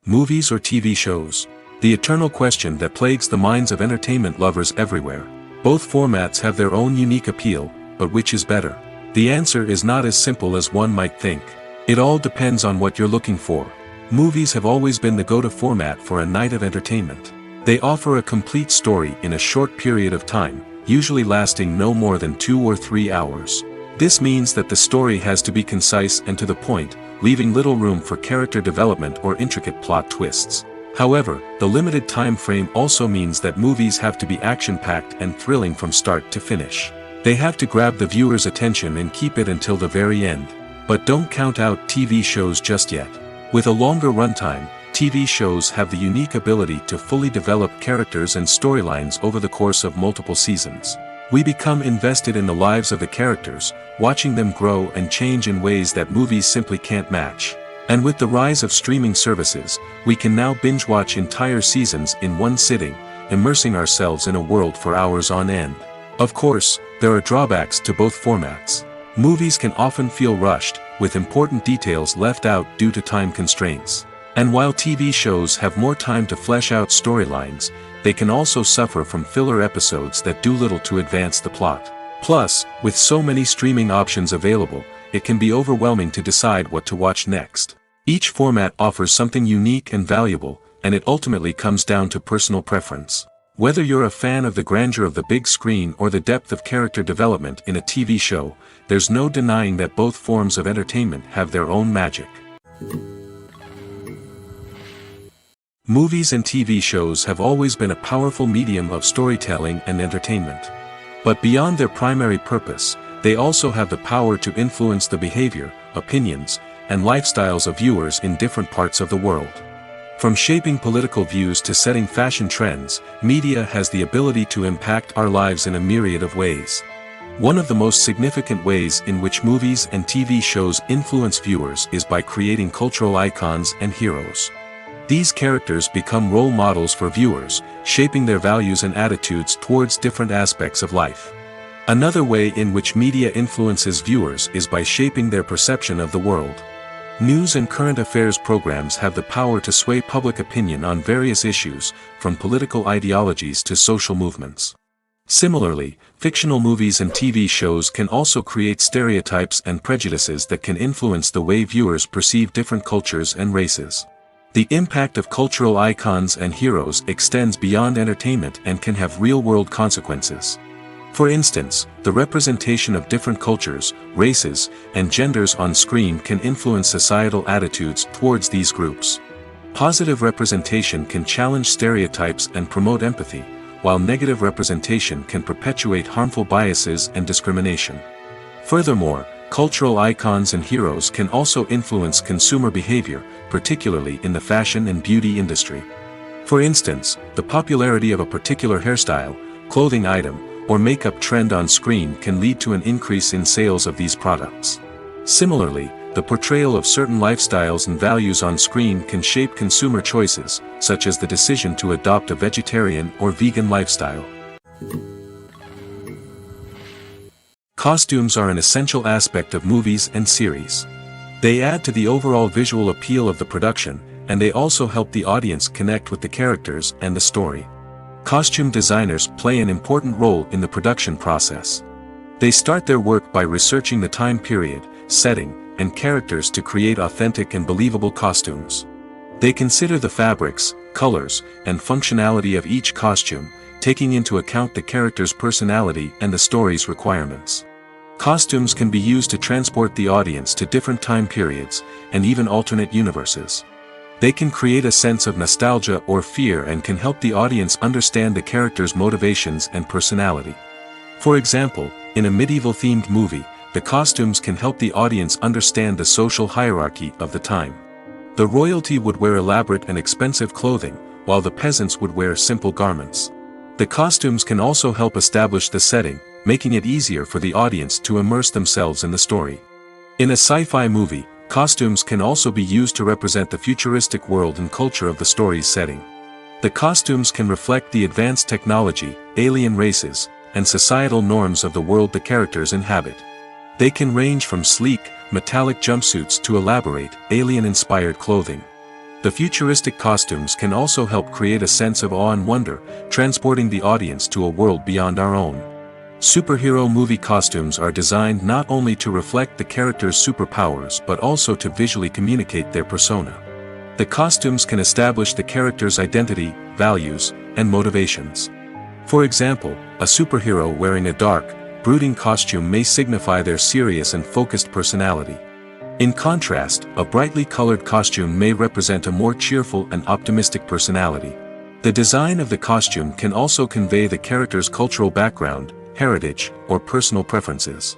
Movies or TV shows? The eternal question that plagues the minds of entertainment lovers everywhere. Both formats have their own unique appeal, but which is better? The answer is not as simple as one might think. It all depends on what you're looking for. Movies have always been the go-to format for a night of entertainment. They offer a complete story in a short period of time, usually lasting no more than 2 or 3 hours. This means that the story has to be concise and to the point, leaving little room for character development or intricate plot twists. However, the limited time frame also means that movies have to be action-packed and thrilling from start to finish. They have to grab the viewer's attention and keep it until the very end. But don't count out TV shows just yet. With a longer runtime, TV shows have the unique ability to fully develop characters and storylines over the course of multiple seasons. We become invested in the lives of the characters, watching them grow and change in ways that movies simply can't match. And with the rise of streaming services, we can now binge-watch entire seasons in one sitting, immersing ourselves in a world for hours on end. Of course, there are drawbacks to both formats. Movies can often feel rushed, with important details left out due to time constraints. And while TV shows have more time to flesh out storylines, they can also suffer from filler episodes that do little to advance the plot. Plus, with so many streaming options available, it can be overwhelming to decide what to watch next. Each format offers something unique and valuable, and it ultimately comes down to personal preference. Whether you're a fan of the grandeur of the big screen or the depth of character development in a TV show, there's no denying that both forms of entertainment have their own magic. Movies and TV shows have always been a powerful medium of storytelling and entertainment. But beyond their primary purpose, they also have the power to influence the behavior, opinions, and lifestyles of viewers in different parts of the world. From shaping political views to setting fashion trends, media has the ability to impact our lives in a myriad of ways. One of the most significant ways in which movies and TV shows influence viewers is by creating cultural icons and heroes. These characters become role models for viewers, shaping their values and attitudes towards different aspects of life. Another way in which media influences viewers is by shaping their perception of the world. News and current affairs programs have the power to sway public opinion on various issues, from political ideologies to social movements. Similarly, fictional movies and TV shows can also create stereotypes and prejudices that can influence the way viewers perceive different cultures and races. The impact of cultural icons and heroes extends beyond entertainment and can have real-world consequences. For instance, the representation of different cultures, races, and genders on screen can influence societal attitudes towards these groups. Positive representation can challenge stereotypes and promote empathy, while negative representation can perpetuate harmful biases and discrimination. Furthermore, cultural icons and heroes can also influence consumer behavior, particularly in the fashion and beauty industry. For instance, the popularity of a particular hairstyle, clothing item, or makeup trend on screen can lead to an increase in sales of these products. Similarly, the portrayal of certain lifestyles and values on screen can shape consumer choices, such as the decision to adopt a vegetarian or vegan lifestyle. Costumes are an essential aspect of movies and series. They add to the overall visual appeal of the production, and they also help the audience connect with the characters and the story. Costume designers play an important role in the production process. They start their work by researching the time period, setting, and characters to create authentic and believable costumes. They consider the fabrics, colors, and functionality of each costume, taking into account the character's personality and the story's requirements. Costumes can be used to transport the audience to different time periods, and even alternate universes. They can create a sense of nostalgia or fear and can help the audience understand the character's motivations and personality. For example, in a medieval-themed movie, the costumes can help the audience understand the social hierarchy of the time. The royalty would wear elaborate and expensive clothing, while the peasants would wear simple garments. The costumes can also help establish the setting, making it easier for the audience to immerse themselves in the story. In a sci-fi movie, costumes can also be used to represent the futuristic world and culture of the story's setting. The costumes can reflect the advanced technology, alien races, and societal norms of the world the characters inhabit. They can range from sleek, metallic jumpsuits to elaborate, alien-inspired clothing. The futuristic costumes can also help create a sense of awe and wonder, transporting the audience to a world beyond our own. Superhero movie costumes are designed not only to reflect the character's superpowers but also to visually communicate their persona. The costumes can establish the character's identity, values, and motivations. For example, a superhero wearing a dark, brooding costume may signify their serious and focused personality. In contrast, a brightly colored costume may represent a more cheerful and optimistic personality. The design of the costume can also convey the character's cultural background, heritage, or personal preferences.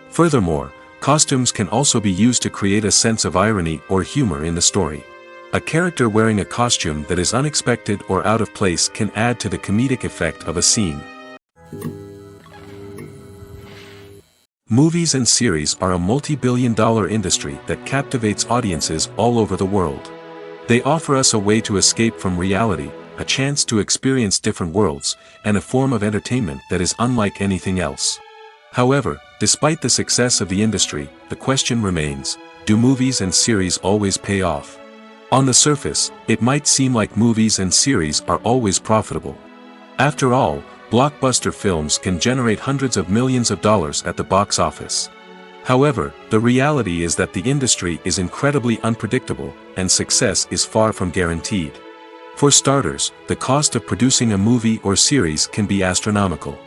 Furthermore, costumes can also be used to create a sense of irony or humor in the story. A character wearing a costume that is unexpected or out of place can add to the comedic effect of a scene. Movies and series are a multi-billion-dollar industry that captivates audiences all over the world. They offer us a way to escape from reality, a chance to experience different worlds, and a form of entertainment that is unlike anything else. However, despite the success of the industry, the question remains, do movies and series always pay off? On the surface, it might seem like movies and series are always profitable. After all, blockbuster films can generate hundreds of millions of dollars at the box office. However, the reality is that the industry is incredibly unpredictable, and success is far from guaranteed. For starters, the cost of producing a movie or series can be astronomical.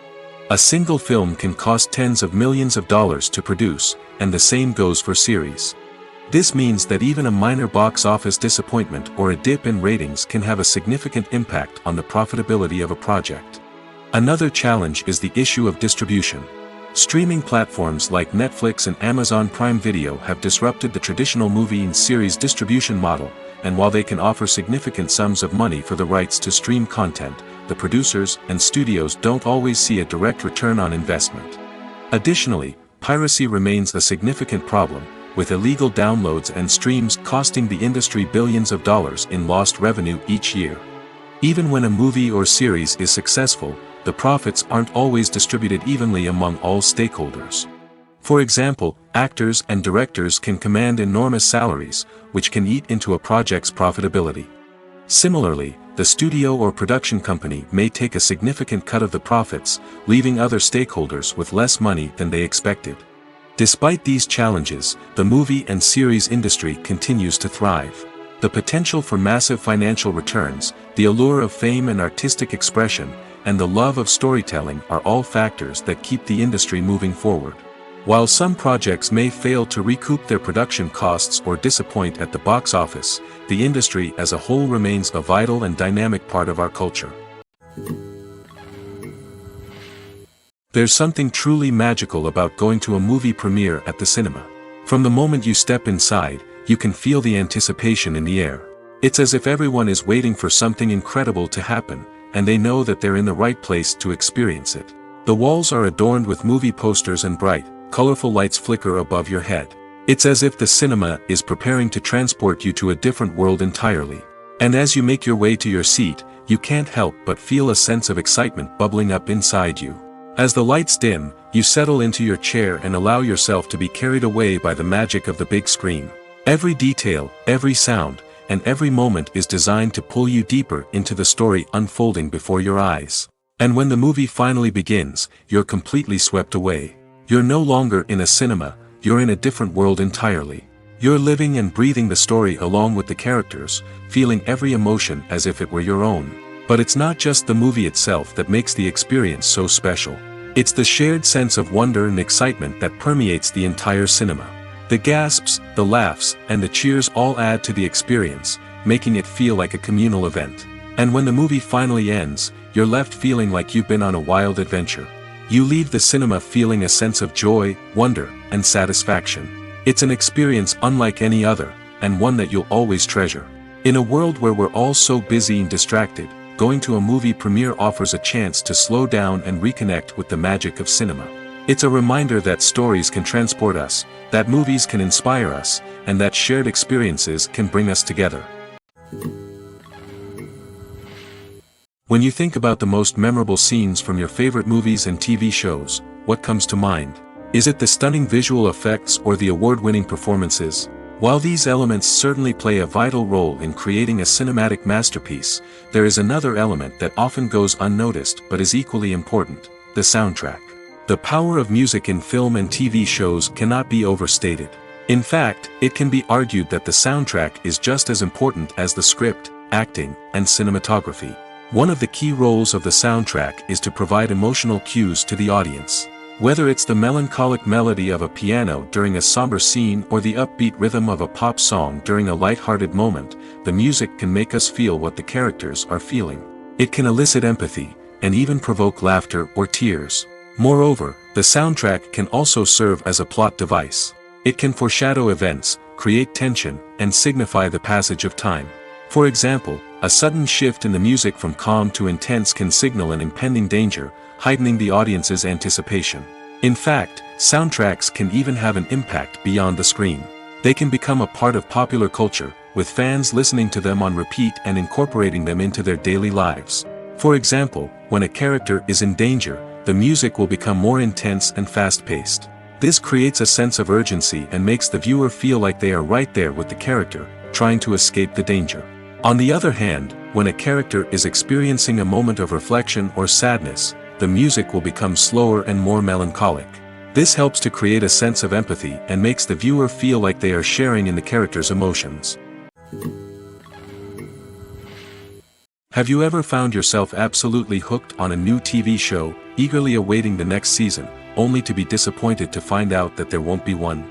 A single film can cost tens of millions of dollars to produce, and the same goes for series. This means that even a minor box office disappointment or a dip in ratings can have a significant impact on the profitability of a project. Another challenge is the issue of distribution. Streaming platforms like Netflix and Amazon Prime Video have disrupted the traditional movie and series distribution model, and while they can offer significant sums of money for the rights to stream content, the producers and studios don't always see a direct return on investment. Additionally, piracy remains a significant problem, with illegal downloads and streams costing the industry billions of dollars in lost revenue each year. Even when a movie or series is successful, the profits aren't always distributed evenly among all stakeholders. For example, actors and directors can command enormous salaries, which can eat into a project's profitability. Similarly, the studio or production company may take a significant cut of the profits, leaving other stakeholders with less money than they expected. Despite these challenges, the movie and series industry continues to thrive. The potential for massive financial returns, the allure of fame and artistic expression, and the love of storytelling are all factors that keep the industry moving forward. While some projects may fail to recoup their production costs or disappoint at the box office, the industry as a whole remains a vital and dynamic part of our culture. There's something truly magical about going to a movie premiere at the cinema. From the moment you step inside, you can feel the anticipation in the air. It's as if everyone is waiting for something incredible to happen, and they know that they're in the right place to experience it. The walls are adorned with movie posters and bright, colorful lights flicker above your head. It's as if the cinema is preparing to transport you to a different world entirely. And as you make your way to your seat, you can't help but feel a sense of excitement bubbling up inside you. As the lights dim, you settle into your chair and allow yourself to be carried away by the magic of the big screen. Every detail, every sound, and every moment is designed to pull you deeper into the story unfolding before your eyes. And when the movie finally begins, you're completely swept away. You're no longer in a cinema, you're in a different world entirely. You're living and breathing the story along with the characters, feeling every emotion as if it were your own. But it's not just the movie itself that makes the experience so special. It's the shared sense of wonder and excitement that permeates the entire cinema. The gasps, the laughs, and the cheers all add to the experience, making it feel like a communal event. And when the movie finally ends, you're left feeling like you've been on a wild adventure. You leave the cinema feeling a sense of joy, wonder, and satisfaction. It's an experience unlike any other, and one that you'll always treasure. In a world where we're all so busy and distracted, going to a movie premiere offers a chance to slow down and reconnect with the magic of cinema. It's a reminder that stories can transport us, that movies can inspire us, and that shared experiences can bring us together. When you think about the most memorable scenes from your favorite movies and TV shows, what comes to mind? Is it the stunning visual effects or the award-winning performances? While these elements certainly play a vital role in creating a cinematic masterpiece, there is another element that often goes unnoticed but is equally important: the soundtrack. The power of music in film and TV shows cannot be overstated. In fact, it can be argued that the soundtrack is just as important as the script, acting, and cinematography. One of the key roles of the soundtrack is to provide emotional cues to the audience. Whether it's the melancholic melody of a piano during a somber scene or the upbeat rhythm of a pop song during a light-hearted moment, the music can make us feel what the characters are feeling. It can elicit empathy, and even provoke laughter or tears. Moreover, the soundtrack can also serve as a plot device. It can foreshadow events, create tension, and signify the passage of time. For example, a sudden shift in the music from calm to intense can signal an impending danger, heightening the audience's anticipation. In fact, soundtracks can even have an impact beyond the screen. They can become a part of popular culture, with fans listening to them on repeat and incorporating them into their daily lives. For example, when a character is in danger, the music will become more intense and fast-paced. This creates a sense of urgency and makes the viewer feel like they are right there with the character, trying to escape the danger. On the other hand, when a character is experiencing a moment of reflection or sadness, the music will become slower and more melancholic. This helps to create a sense of empathy and makes the viewer feel like they are sharing in the character's emotions. Have you ever found yourself absolutely hooked on a new TV show, eagerly awaiting the next season, only to be disappointed to find out that there won't be one?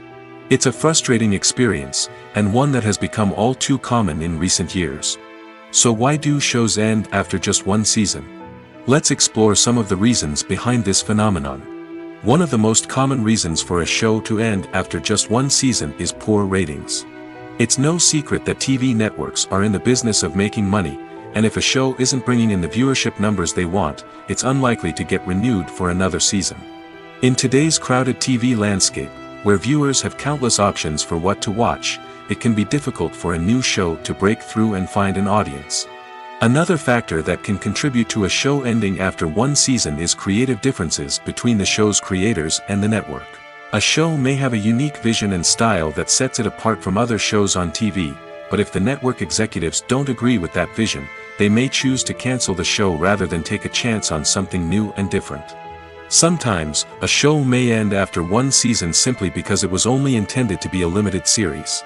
It's a frustrating experience, and one that has become all too common in recent years. So why do shows end after just one season? Let's explore some of the reasons behind this phenomenon. One of the most common reasons for a show to end after just one season is poor ratings. It's no secret that TV networks are in the business of making money, and if a show isn't bringing in the viewership numbers they want, it's unlikely to get renewed for another season. In today's crowded TV landscape, where viewers have countless options for what to watch, it can be difficult for a new show to break through and find an audience. Another factor that can contribute to a show ending after one season is creative differences between the show's creators and the network. A show may have a unique vision and style that sets it apart from other shows on TV, but if the network executives don't agree with that vision, they may choose to cancel the show rather than take a chance on something new and different. Sometimes, a show may end after one season simply because it was only intended to be a limited series.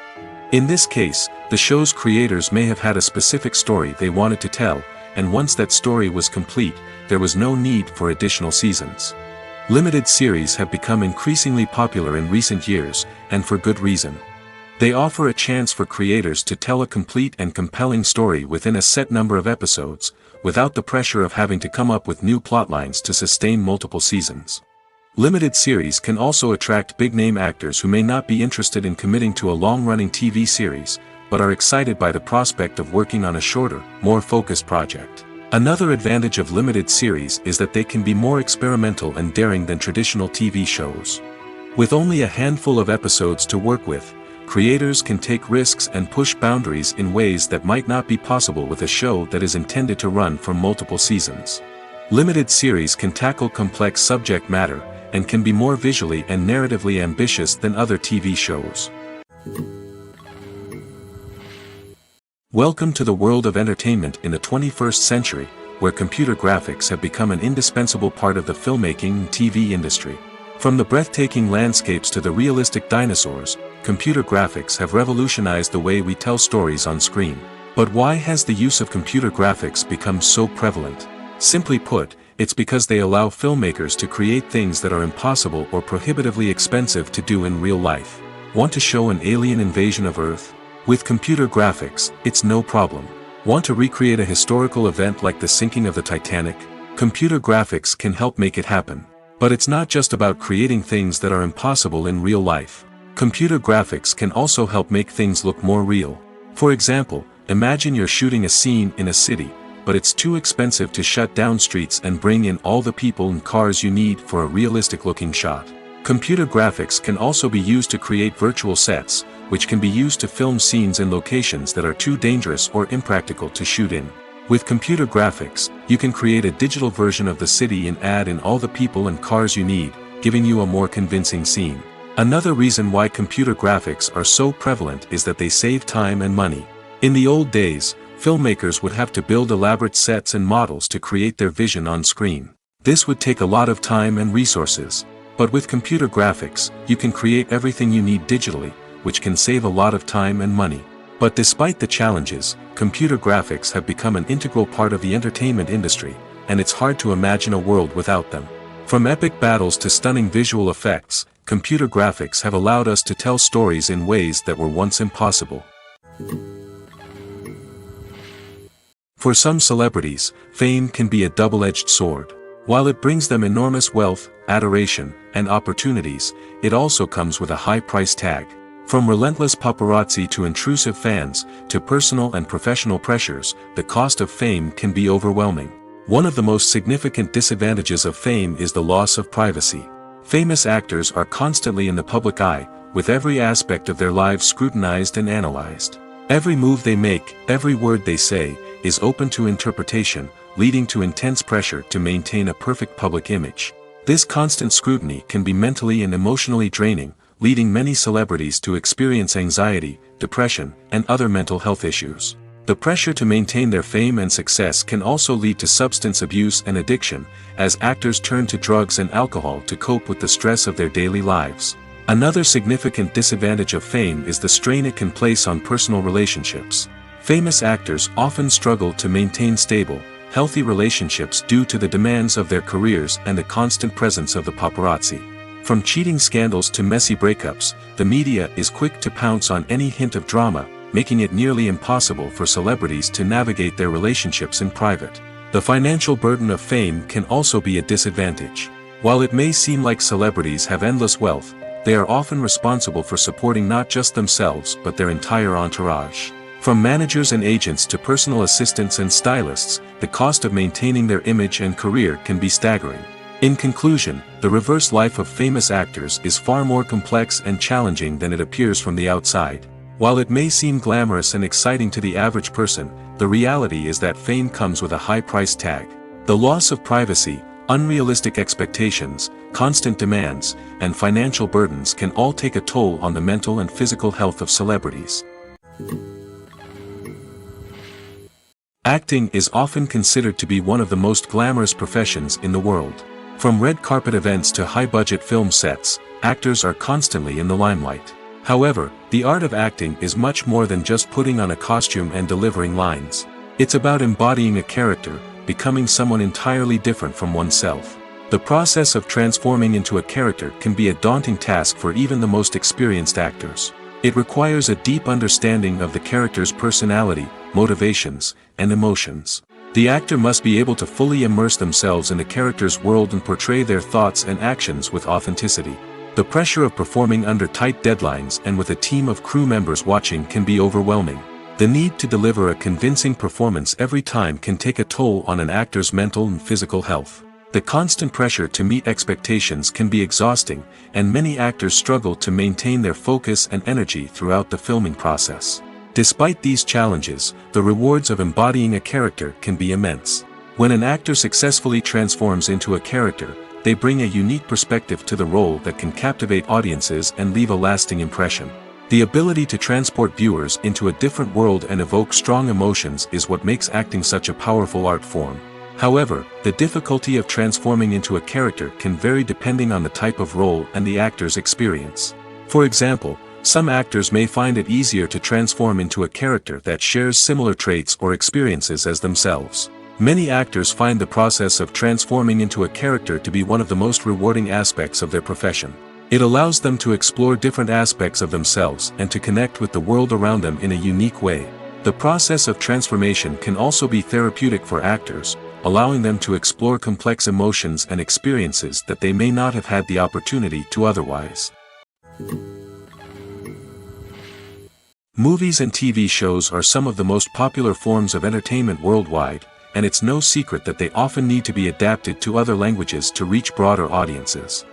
In this case, the show's creators may have had a specific story they wanted to tell, and once that story was complete, there was no need for additional seasons. Limited series have become increasingly popular in recent years, and for good reason. They offer a chance for creators to tell a complete and compelling story within a set number of episodes, without the pressure of having to come up with new plotlines to sustain multiple seasons. Limited series can also attract big-name actors who may not be interested in committing to a long-running TV series, but are excited by the prospect of working on a shorter, more focused project. Another advantage of limited series is that they can be more experimental and daring than traditional TV shows. With only a handful of episodes to work with, creators can take risks and push boundaries in ways that might not be possible with a show that is intended to run for multiple seasons. Limited series can tackle complex subject matter, and can be more visually and narratively ambitious than other TV shows. Welcome to the world of entertainment in the 21st century, where computer graphics have become an indispensable part of the filmmaking and TV industry. From the breathtaking landscapes to the realistic dinosaurs, computer graphics have revolutionized the way we tell stories on screen. But why has the use of computer graphics become so prevalent? Simply put, it's because they allow filmmakers to create things that are impossible or prohibitively expensive to do in real life. Want to show an alien invasion of Earth? With computer graphics, it's no problem. Want to recreate a historical event like the sinking of the Titanic? Computer graphics can help make it happen. But it's not just about creating things that are impossible in real life. Computer graphics can also help make things look more real. For example, imagine you're shooting a scene in a city, but it's too expensive to shut down streets and bring in all the people and cars you need for a realistic-looking shot. Computer graphics can also be used to create virtual sets, which can be used to film scenes in locations that are too dangerous or impractical to shoot in. With computer graphics, you can create a digital version of the city and add in all the people and cars you need, giving you a more convincing scene. Another reason why computer graphics are so prevalent is that they save time and money. In the old days, filmmakers would have to build elaborate sets and models to create their vision on screen. This would take a lot of time and resources. But with computer graphics, you can create everything you need digitally, which can save a lot of time and money. But despite the challenges, computer graphics have become an integral part of the entertainment industry, and it's hard to imagine a world without them. From epic battles to stunning visual effects, computer graphics have allowed us to tell stories in ways that were once impossible. For some celebrities, fame can be a double-edged sword. While it brings them enormous wealth, adoration, and opportunities, it also comes with a high price tag. From relentless paparazzi to intrusive fans, to personal and professional pressures, the cost of fame can be overwhelming. One of the most significant disadvantages of fame is the loss of privacy. Famous actors are constantly in the public eye, with every aspect of their lives scrutinized and analyzed. Every move they make, every word they say, is open to interpretation, leading to intense pressure to maintain a perfect public image. This constant scrutiny can be mentally and emotionally draining, leading many celebrities to experience anxiety, depression, and other mental health issues. The pressure to maintain their fame and success can also lead to substance abuse and addiction, as actors turn to drugs and alcohol to cope with the stress of their daily lives. Another significant disadvantage of fame is the strain it can place on personal relationships. Famous actors often struggle to maintain stable, healthy relationships due to the demands of their careers and the constant presence of the paparazzi. From cheating scandals to messy breakups, the media is quick to pounce on any hint of drama, making it nearly impossible for celebrities to navigate their relationships in private. The financial burden of fame can also be a disadvantage. While it may seem like celebrities have endless wealth, they are often responsible for supporting not just themselves but their entire entourage. From managers and agents to personal assistants and stylists, the cost of maintaining their image and career can be staggering. In conclusion, the reverse life of famous actors is far more complex and challenging than it appears from the outside. While it may seem glamorous and exciting to the average person, the reality is that fame comes with a high price tag. The loss of privacy, unrealistic expectations, constant demands, and financial burdens can all take a toll on the mental and physical health of celebrities. Acting is often considered to be one of the most glamorous professions in the world. From red carpet events to high-budget film sets, actors are constantly in the limelight. However, the art of acting is much more than just putting on a costume and delivering lines. It's about embodying a character, becoming someone entirely different from oneself. The process of transforming into a character can be a daunting task for even the most experienced actors. It requires a deep understanding of the character's personality, motivations, and emotions. The actor must be able to fully immerse themselves in the character's world and portray their thoughts and actions with authenticity. The pressure of performing under tight deadlines and with a team of crew members watching can be overwhelming. The need to deliver a convincing performance every time can take a toll on an actor's mental and physical health. The constant pressure to meet expectations can be exhausting, and many actors struggle to maintain their focus and energy throughout the filming process. Despite these challenges, the rewards of embodying a character can be immense. When an actor successfully transforms into a character, they bring a unique perspective to the role that can captivate audiences and leave a lasting impression. The ability to transport viewers into a different world and evoke strong emotions is what makes acting such a powerful art form. However, the difficulty of transforming into a character can vary depending on the type of role and the actor's experience. For example, some actors may find it easier to transform into a character that shares similar traits or experiences as themselves. Many actors find the process of transforming into a character to be one of the most rewarding aspects of their profession. It allows them to explore different aspects of themselves and to connect with the world around them in a unique way. The process of transformation can also be therapeutic for actors, allowing them to explore complex emotions and experiences that they may not have had the opportunity to otherwise. Movies and TV shows are some of the most popular forms of entertainment worldwide, and it's no secret that they often need to be adapted to other languages to reach broader audiences.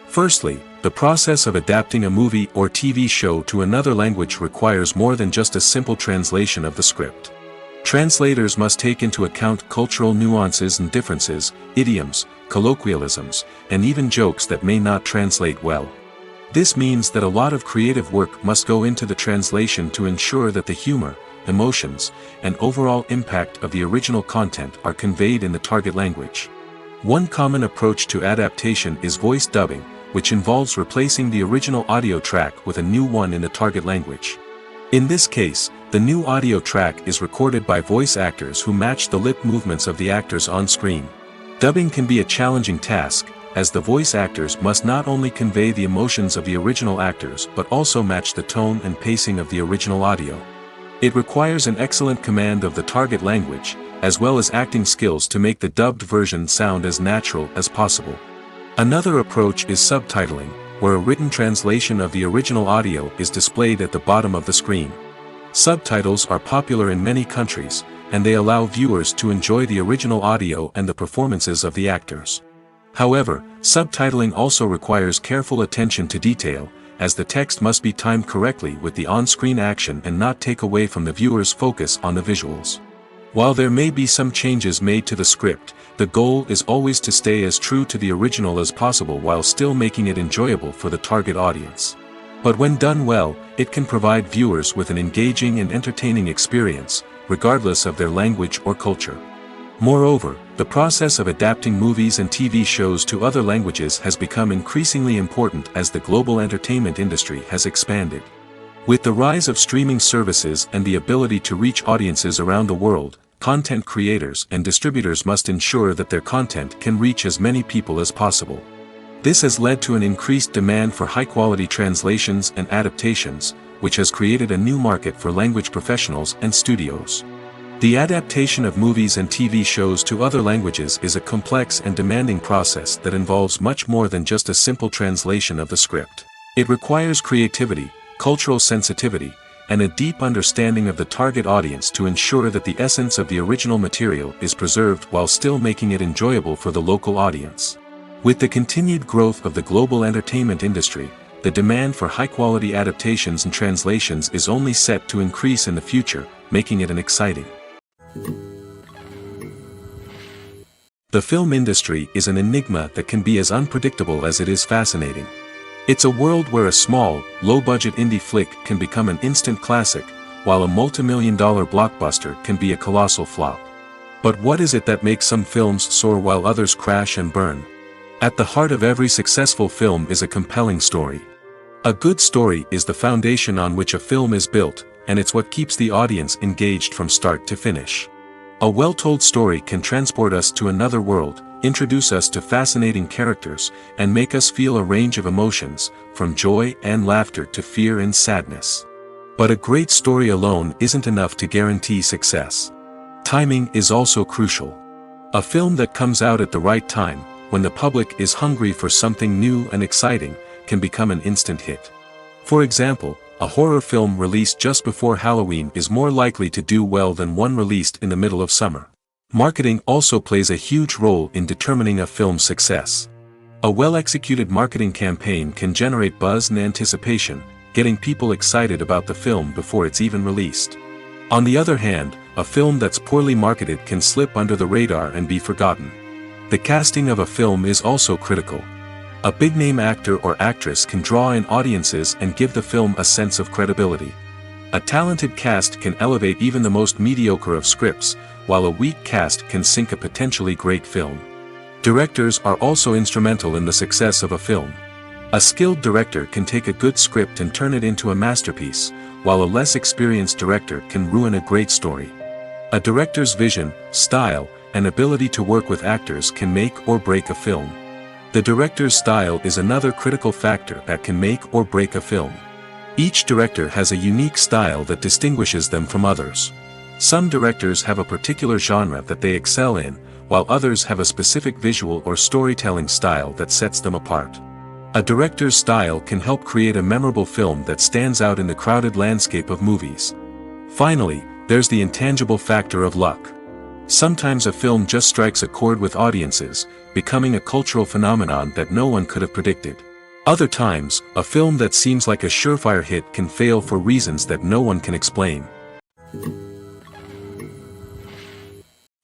Firstly, the process of adapting a movie or TV show to another language requires more than just a simple translation of the script. Translators must take into account cultural nuances and differences, idioms, colloquialisms, and even jokes that may not translate well. This means that a lot of creative work must go into the translation to ensure that the humor, emotions, and overall impact of the original content are conveyed in the target language. One common approach to adaptation is voice dubbing, which involves replacing the original audio track with a new one in the target language. In this case, the new audio track is recorded by voice actors who match the lip movements of the actors on screen. Dubbing can be a challenging task, as the voice actors must not only convey the emotions of the original actors but also match the tone and pacing of the original audio. It requires an excellent command of the target language, as well as acting skills to make the dubbed version sound as natural as possible. Another approach is subtitling, where a written translation of the original audio is displayed at the bottom of the screen. Subtitles are popular in many countries, and they allow viewers to enjoy the original audio and the performances of the actors. However, subtitling also requires careful attention to detail, as the text must be timed correctly with the on-screen action and not take away from the viewer's focus on the visuals. While there may be some changes made to the script, the goal is always to stay as true to the original as possible while still making it enjoyable for the target audience. But when done well, it can provide viewers with an engaging and entertaining experience, regardless of their language or culture. Moreover, the process of adapting movies and TV shows to other languages has become increasingly important as the global entertainment industry has expanded. With the rise of streaming services and the ability to reach audiences around the world, content creators and distributors must ensure that their content can reach as many people as possible. This has led to an increased demand for high-quality translations and adaptations, which has created a new market for language professionals and studios. The adaptation of movies and TV shows to other languages is a complex and demanding process that involves much more than just a simple translation of the script. It requires creativity, cultural sensitivity, and a deep understanding of the target audience to ensure that the essence of the original material is preserved while still making it enjoyable for the local audience. With the continued growth of the global entertainment industry, the demand for high-quality adaptations and translations is only set to increase in the future, making it an exciting. The film industry is an enigma that can be as unpredictable as it is fascinating. It's a world where a small, low-budget indie flick can become an instant classic, while a multi-million-dollar blockbuster can be a colossal flop. But what is it that makes some films soar while others crash and burn? At the heart of every successful film is a compelling story. A good story is the foundation on which a film is built, and it's what keeps the audience engaged from start to finish. A well-told story can transport us to another world, introduce us to fascinating characters, and make us feel a range of emotions, from joy and laughter to fear and sadness. But a great story alone isn't enough to guarantee success. Timing is also crucial. A film that comes out at the right time, when the public is hungry for something new and exciting, can become an instant hit. For example, A horror film released just before Halloween is more likely to do well than one released in the middle of summer. Marketing also plays a huge role in determining a film's success. A well-executed marketing campaign can generate buzz and anticipation, getting people excited about the film before it's even released. On the other hand, a film that's poorly marketed can slip under the radar and be forgotten. The casting of a film is also critical. A big-name actor or actress can draw in audiences and give the film a sense of credibility. A talented cast can elevate even the most mediocre of scripts, while a weak cast can sink a potentially great film. Directors are also instrumental in the success of a film. A skilled director can take a good script and turn it into a masterpiece, while a less experienced director can ruin a great story. A director's vision, style, and ability to work with actors can make or break a film. The director's style is another critical factor that can make or break a film. Each director has a unique style that distinguishes them from others. Some directors have a particular genre that they excel in, while others have a specific visual or storytelling style that sets them apart. A director's style can help create a memorable film that stands out in the crowded landscape of movies. Finally, there's the intangible factor of luck. Sometimes a film just strikes a chord with audiences, becoming a cultural phenomenon that no one could have predicted. Other times, a film that seems like a surefire hit can fail for reasons that no one can explain.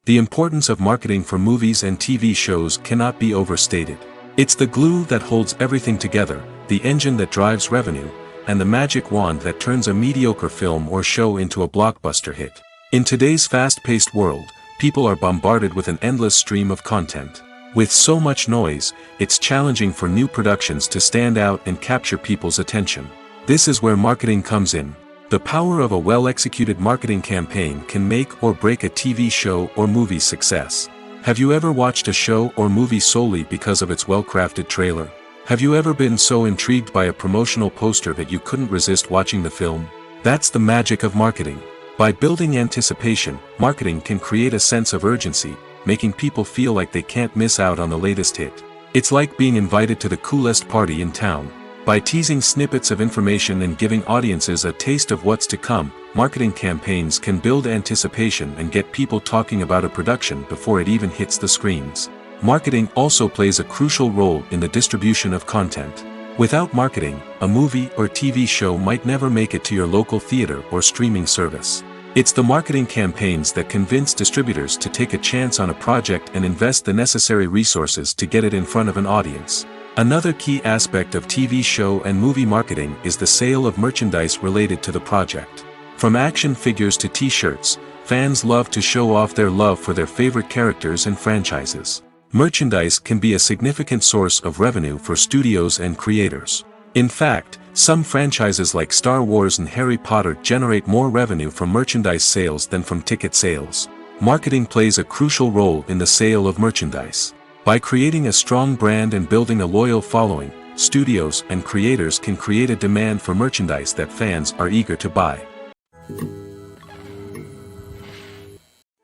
The importance of marketing for movies and TV shows cannot be overstated. It's the glue that holds everything together, the engine that drives revenue, and the magic wand that turns a mediocre film or show into a blockbuster hit. In today's fast-paced world, people are bombarded with an endless stream of content. With so much noise, it's challenging for new productions to stand out and capture people's attention. This is where marketing comes in. The power of a well-executed marketing campaign can make or break a TV show or movie's success. Have you ever watched a show or movie solely because of its well-crafted trailer? Have you ever been so intrigued by a promotional poster that you couldn't resist watching the film? That's the magic of marketing. By building anticipation, marketing can create a sense of urgency, making people feel like they can't miss out on the latest hit. It's like being invited to the coolest party in town. By teasing snippets of information and giving audiences a taste of what's to come, marketing campaigns can build anticipation and get people talking about a production before it even hits the screens. Marketing also plays a crucial role in the distribution of content. Without marketing, a movie or TV show might never make it to your local theater or streaming service. It's the marketing campaigns that convince distributors to take a chance on a project and invest the necessary resources to get it in front of an audience. Another key aspect of TV show and movie marketing is the sale of merchandise related to the project. From action figures to t-shirts, fans love to show off their love for their favorite characters and franchises. Merchandise can be a significant source of revenue for studios and creators. In fact, some franchises like Star Wars and Harry Potter generate more revenue from merchandise sales than from ticket sales. Marketing plays a crucial role in the sale of merchandise. By creating a strong brand and building a loyal following, studios and creators can create a demand for merchandise that fans are eager to buy.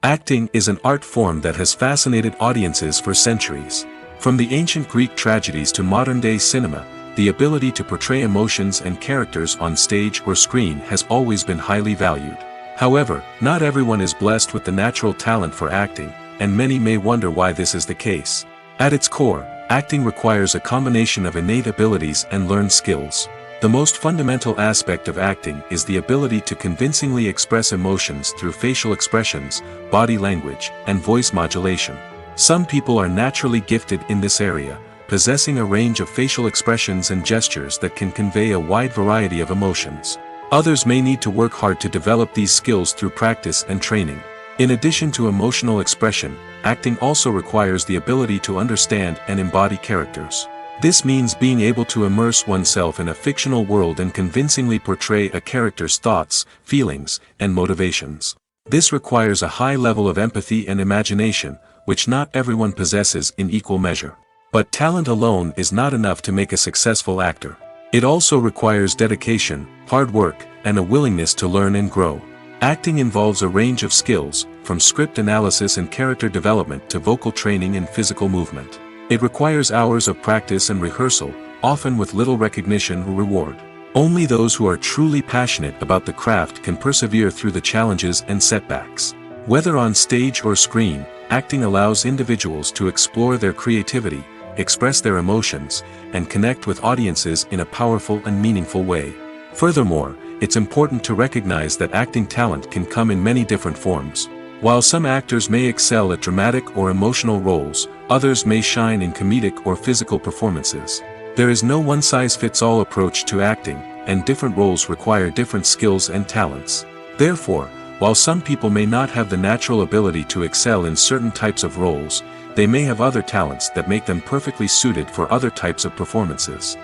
Acting is an art form that has fascinated audiences for centuries. From the ancient Greek tragedies to modern-day cinema, the ability to portray emotions and characters on stage or screen has always been highly valued. However, not everyone is blessed with the natural talent for acting, and many may wonder why this is the case. At its core, acting requires a combination of innate abilities and learned skills. The most fundamental aspect of acting is the ability to convincingly express emotions through facial expressions, body language, and voice modulation. Some people are naturally gifted in this area, possessing a range of facial expressions and gestures that can convey a wide variety of emotions. Others may need to work hard to develop these skills through practice and training. In addition to emotional expression, acting also requires the ability to understand and embody characters. This means being able to immerse oneself in a fictional world and convincingly portray a character's thoughts, feelings, and motivations. This requires a high level of empathy and imagination, which not everyone possesses in equal measure. But talent alone is not enough to make a successful actor. It also requires dedication, hard work, and a willingness to learn and grow. Acting involves a range of skills, from script analysis and character development to vocal training and physical movement. It requires hours of practice and rehearsal, often with little recognition or reward. Only those who are truly passionate about the craft can persevere through the challenges and setbacks. Whether on stage or screen, acting allows individuals to explore their creativity, express their emotions, and connect with audiences in a powerful and meaningful way. Furthermore, it's important to recognize that acting talent can come in many different forms. While some actors may excel at dramatic or emotional roles, others may shine in comedic or physical performances. There is no one-size-fits-all approach to acting, and different roles require different skills and talents. Therefore, while some people may not have the natural ability to excel in certain types of roles, they may have other talents that make them perfectly suited for other types of performances.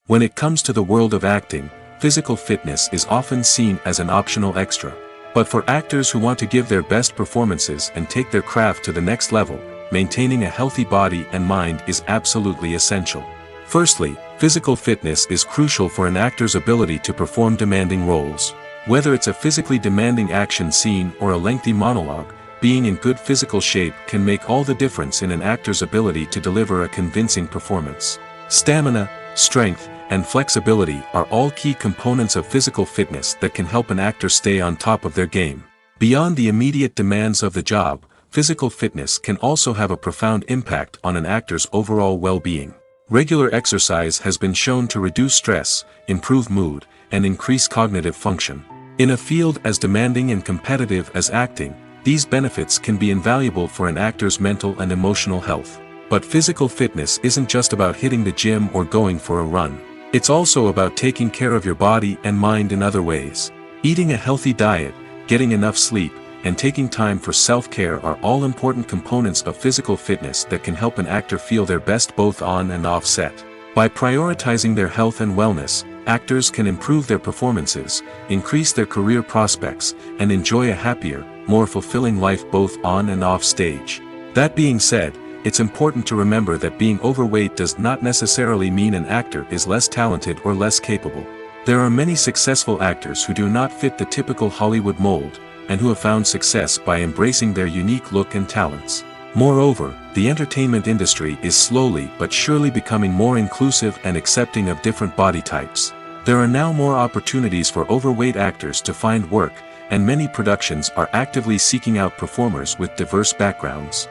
When it comes to the world of acting, physical fitness is often seen as an optional extra. But for actors who want to give their best performances and take their craft to the next level, maintaining a healthy body and mind is absolutely essential. Firstly, physical fitness is crucial for an actor's ability to perform demanding roles. Whether it's a physically demanding action scene or a lengthy monologue, being in good physical shape can make all the difference in an actor's ability to deliver a convincing performance. Stamina, strength, and flexibility are all key components of physical fitness that can help an actor stay on top of their game. Beyond the immediate demands of the job, physical fitness can also have a profound impact on an actor's overall well-being. Regular exercise has been shown to reduce stress, improve mood, and increase cognitive function. In a field as demanding and competitive as acting, these benefits can be invaluable for an actor's mental and emotional health. But physical fitness isn't just about hitting the gym or going for a run. It's also about taking care of your body and mind in other ways. Eating a healthy diet, getting enough sleep, and taking time for self-care are all important components of physical fitness that can help an actor feel their best both on and off set. By prioritizing their health and wellness, actors can improve their performances, increase their career prospects, and enjoy a happier, more fulfilling life both on and off stage. That being said, it's important to remember that being overweight does not necessarily mean an actor is less talented or less capable. There are many successful actors who do not fit the typical Hollywood mold, and who have found success by embracing their unique look and talents. Moreover, the entertainment industry is slowly but surely becoming more inclusive and accepting of different body types. There are now more opportunities for overweight actors to find work, and many productions are actively seeking out performers with diverse backgrounds.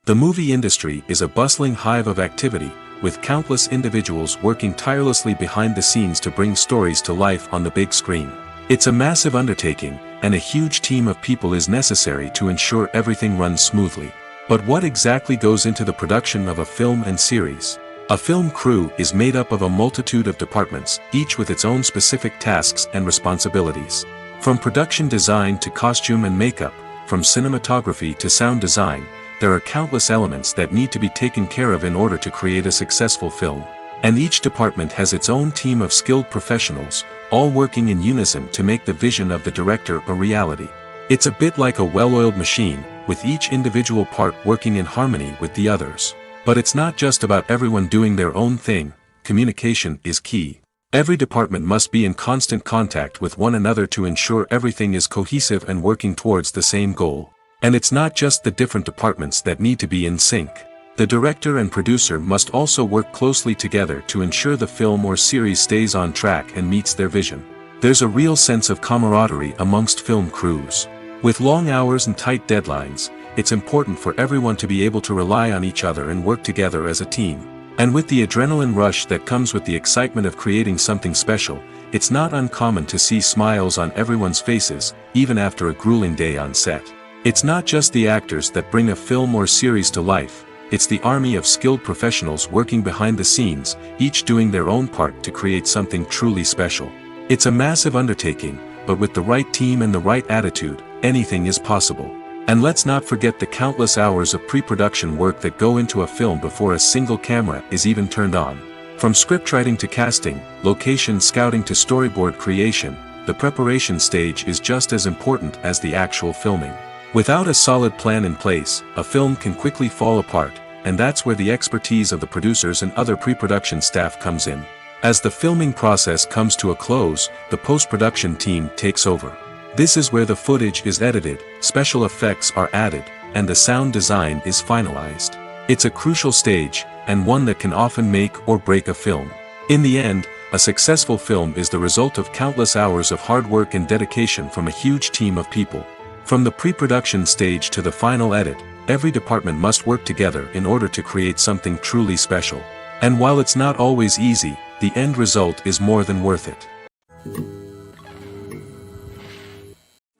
The movie industry is a bustling hive of activity, with countless individuals working tirelessly behind the scenes to bring stories to life on the big screen. It's a massive undertaking, and a huge team of people is necessary to ensure everything runs smoothly. But what exactly goes into the production of a film and series? A film crew is made up of a multitude of departments, each with its own specific tasks and responsibilities. From production design to costume and makeup, from cinematography to sound design, there are countless elements that need to be taken care of in order to create a successful film. And each department has its own team of skilled professionals, all working in unison to make the vision of the director a reality. It's a bit like a well-oiled machine, with each individual part working in harmony with the others. But it's not just about everyone doing their own thing. Communication is key. Every department must be in constant contact with one another to ensure everything is cohesive and working towards the same goal. And it's not just the different departments that need to be in sync. The director and producer must also work closely together to ensure the film or series stays on track and meets their vision. There's a real sense of camaraderie amongst film crews. With long hours and tight deadlines, it's important for everyone to be able to rely on each other and work together as a team. And with the adrenaline rush that comes with the excitement of creating something special, it's not uncommon to see smiles on everyone's faces, even after a grueling day on set. It's not just the actors that bring a film or series to life, it's the army of skilled professionals working behind the scenes, each doing their own part to create something truly special. It's a massive undertaking, but with the right team and the right attitude, anything is possible. And let's not forget the countless hours of pre-production work that go into a film before a single camera is even turned on. From scriptwriting to casting, location scouting to storyboard creation, the preparation stage is just as important as the actual filming. Without a solid plan in place, a film can quickly fall apart, and that's where the expertise of the producers and other pre-production staff comes in. As the filming process comes to a close, the post-production team takes over. This is where the footage is edited, special effects are added, and the sound design is finalized. It's a crucial stage, and one that can often make or break a film. In the end, a successful film is the result of countless hours of hard work and dedication from a huge team of people. From the pre-production stage to the final edit, every department must work together in order to create something truly special. And while it's not always easy, the end result is more than worth it.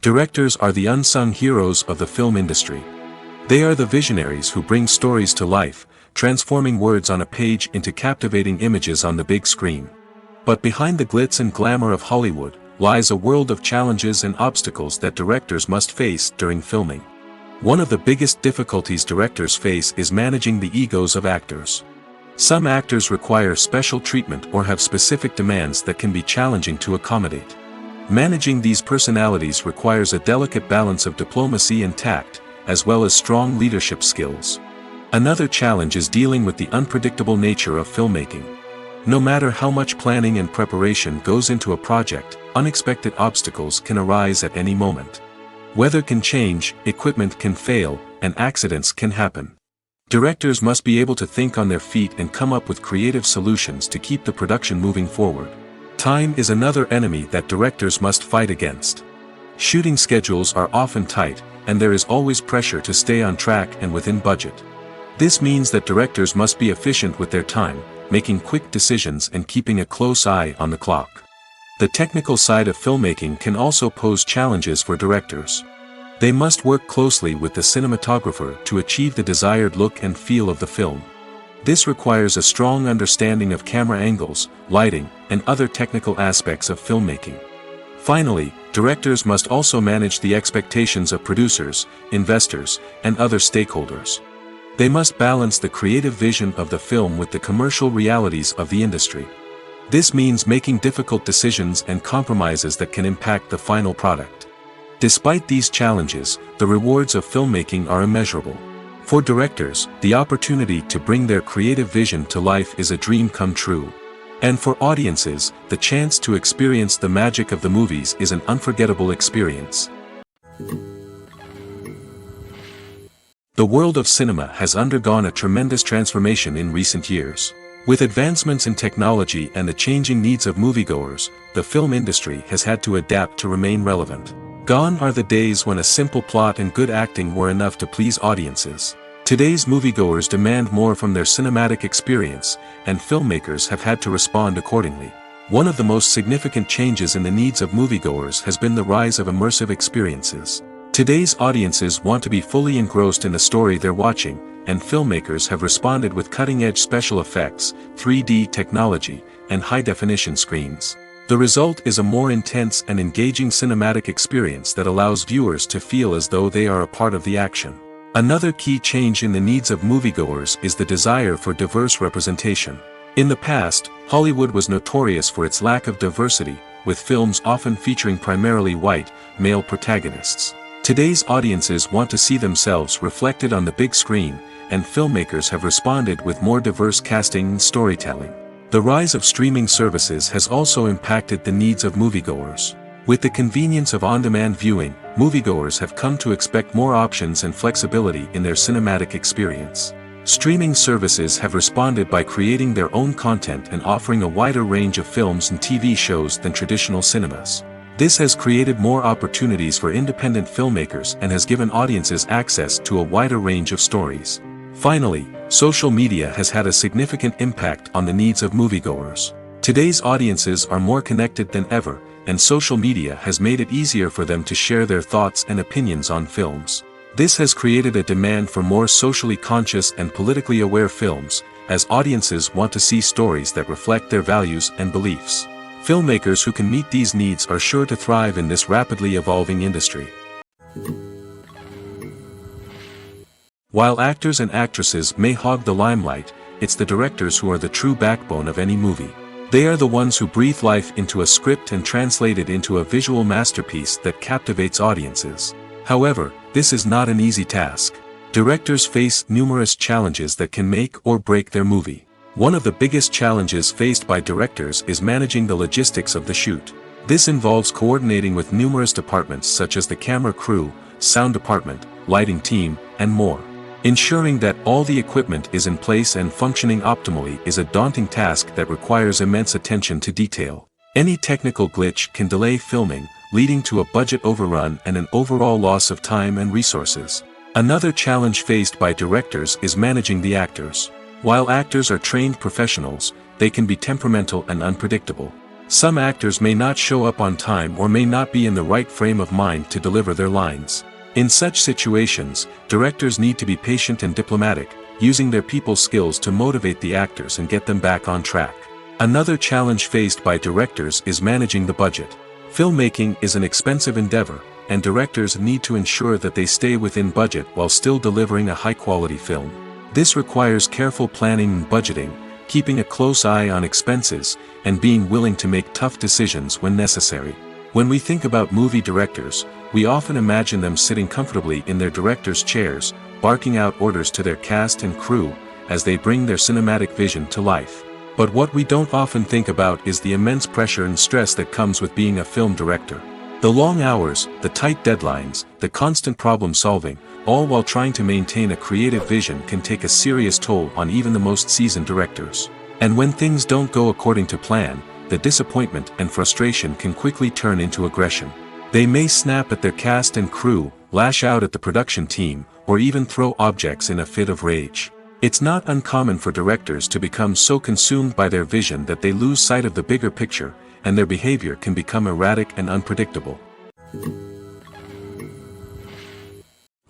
Directors are the unsung heroes of the film industry. They are the visionaries who bring stories to life, transforming words on a page into captivating images on the big screen. But behind the glitz and glamour of Hollywood, lies a world of challenges and obstacles that directors must face during filming. One of the biggest difficulties directors face is managing the egos of actors. Some actors require special treatment or have specific demands that can be challenging to accommodate. Managing these personalities requires a delicate balance of diplomacy and tact, as well as strong leadership skills. Another challenge is dealing with the unpredictable nature of filmmaking. No matter how much planning and preparation goes into a project, unexpected obstacles can arise at any moment. Weather can change, equipment can fail, and accidents can happen. Directors must be able to think on their feet and come up with creative solutions to keep the production moving forward. Time is another enemy that directors must fight against. Shooting schedules are often tight, and there is always pressure to stay on track and within budget. This means that directors must be efficient with their time, making quick decisions and keeping a close eye on the clock. The technical side of filmmaking can also pose challenges for directors. They must work closely with the cinematographer to achieve the desired look and feel of the film. This requires a strong understanding of camera angles, lighting, and other technical aspects of filmmaking. Finally, directors must also manage the expectations of producers, investors, and other stakeholders. They must balance the creative vision of the film with the commercial realities of the industry. This means making difficult decisions and compromises that can impact the final product. Despite these challenges, the rewards of filmmaking are immeasurable. For directors, the opportunity to bring their creative vision to life is a dream come true. And for audiences, the chance to experience the magic of the movies is an unforgettable experience. The world of cinema has undergone a tremendous transformation in recent years. With advancements in technology and the changing needs of moviegoers, the film industry has had to adapt to remain relevant. Gone are the days when a simple plot and good acting were enough to please audiences. Today's moviegoers demand more from their cinematic experience, and filmmakers have had to respond accordingly. One of the most significant changes in the needs of moviegoers has been the rise of immersive experiences. Today's audiences want to be fully engrossed in the story they're watching, and filmmakers have responded with cutting-edge special effects, 3D technology, and high-definition screens. The result is a more intense and engaging cinematic experience that allows viewers to feel as though they are a part of the action. Another key change in the needs of moviegoers is the desire for diverse representation. In the past, Hollywood was notorious for its lack of diversity, with films often featuring primarily white, male protagonists. Today's audiences want to see themselves reflected on the big screen, and filmmakers have responded with more diverse casting and storytelling. The rise of streaming services has also impacted the needs of moviegoers. With the convenience of on-demand viewing, moviegoers have come to expect more options and flexibility in their cinematic experience. Streaming services have responded by creating their own content and offering a wider range of films and TV shows than traditional cinemas. This has created more opportunities for independent filmmakers and has given audiences access to a wider range of stories. Finally, social media has had a significant impact on the needs of moviegoers. Today's audiences are more connected than ever, and social media has made it easier for them to share their thoughts and opinions on films. This has created a demand for more socially conscious and politically aware films, as audiences want to see stories that reflect their values and beliefs. Filmmakers who can meet these needs are sure to thrive in this rapidly evolving industry. While actors and actresses may hog the limelight, it's the directors who are the true backbone of any movie. They are the ones who breathe life into a script and translate it into a visual masterpiece that captivates audiences. However, this is not an easy task. Directors face numerous challenges that can make or break their movie. One of the biggest challenges faced by directors is managing the logistics of the shoot. This involves coordinating with numerous departments such as the camera crew, sound department, lighting team, and more. Ensuring that all the equipment is in place and functioning optimally is a daunting task that requires immense attention to detail. Any technical glitch can delay filming, leading to a budget overrun and an overall loss of time and resources. Another challenge faced by directors is managing the actors. While actors are trained professionals, they can be temperamental and unpredictable. Some actors may not show up on time or may not be in the right frame of mind to deliver their lines. In such situations, directors need to be patient and diplomatic, using their people skills to motivate the actors and get them back on track. Another challenge faced by directors is managing the budget. Filmmaking is an expensive endeavor, and directors need to ensure that they stay within budget while still delivering a high-quality film. This requires careful planning and budgeting, keeping a close eye on expenses, and being willing to make tough decisions when necessary. When we think about movie directors, we often imagine them sitting comfortably in their director's chairs, barking out orders to their cast and crew, as they bring their cinematic vision to life. But what we don't often think about is the immense pressure and stress that comes with being a film director. The long hours, the tight deadlines, the constant problem solving, all while trying to maintain a creative vision can take a serious toll on even the most seasoned directors. And when things don't go according to plan, the disappointment and frustration can quickly turn into aggression. They may snap at their cast and crew, lash out at the production team, or even throw objects in a fit of rage. It's not uncommon for directors to become so consumed by their vision that they lose sight of the bigger picture, and their behavior can become erratic and unpredictable.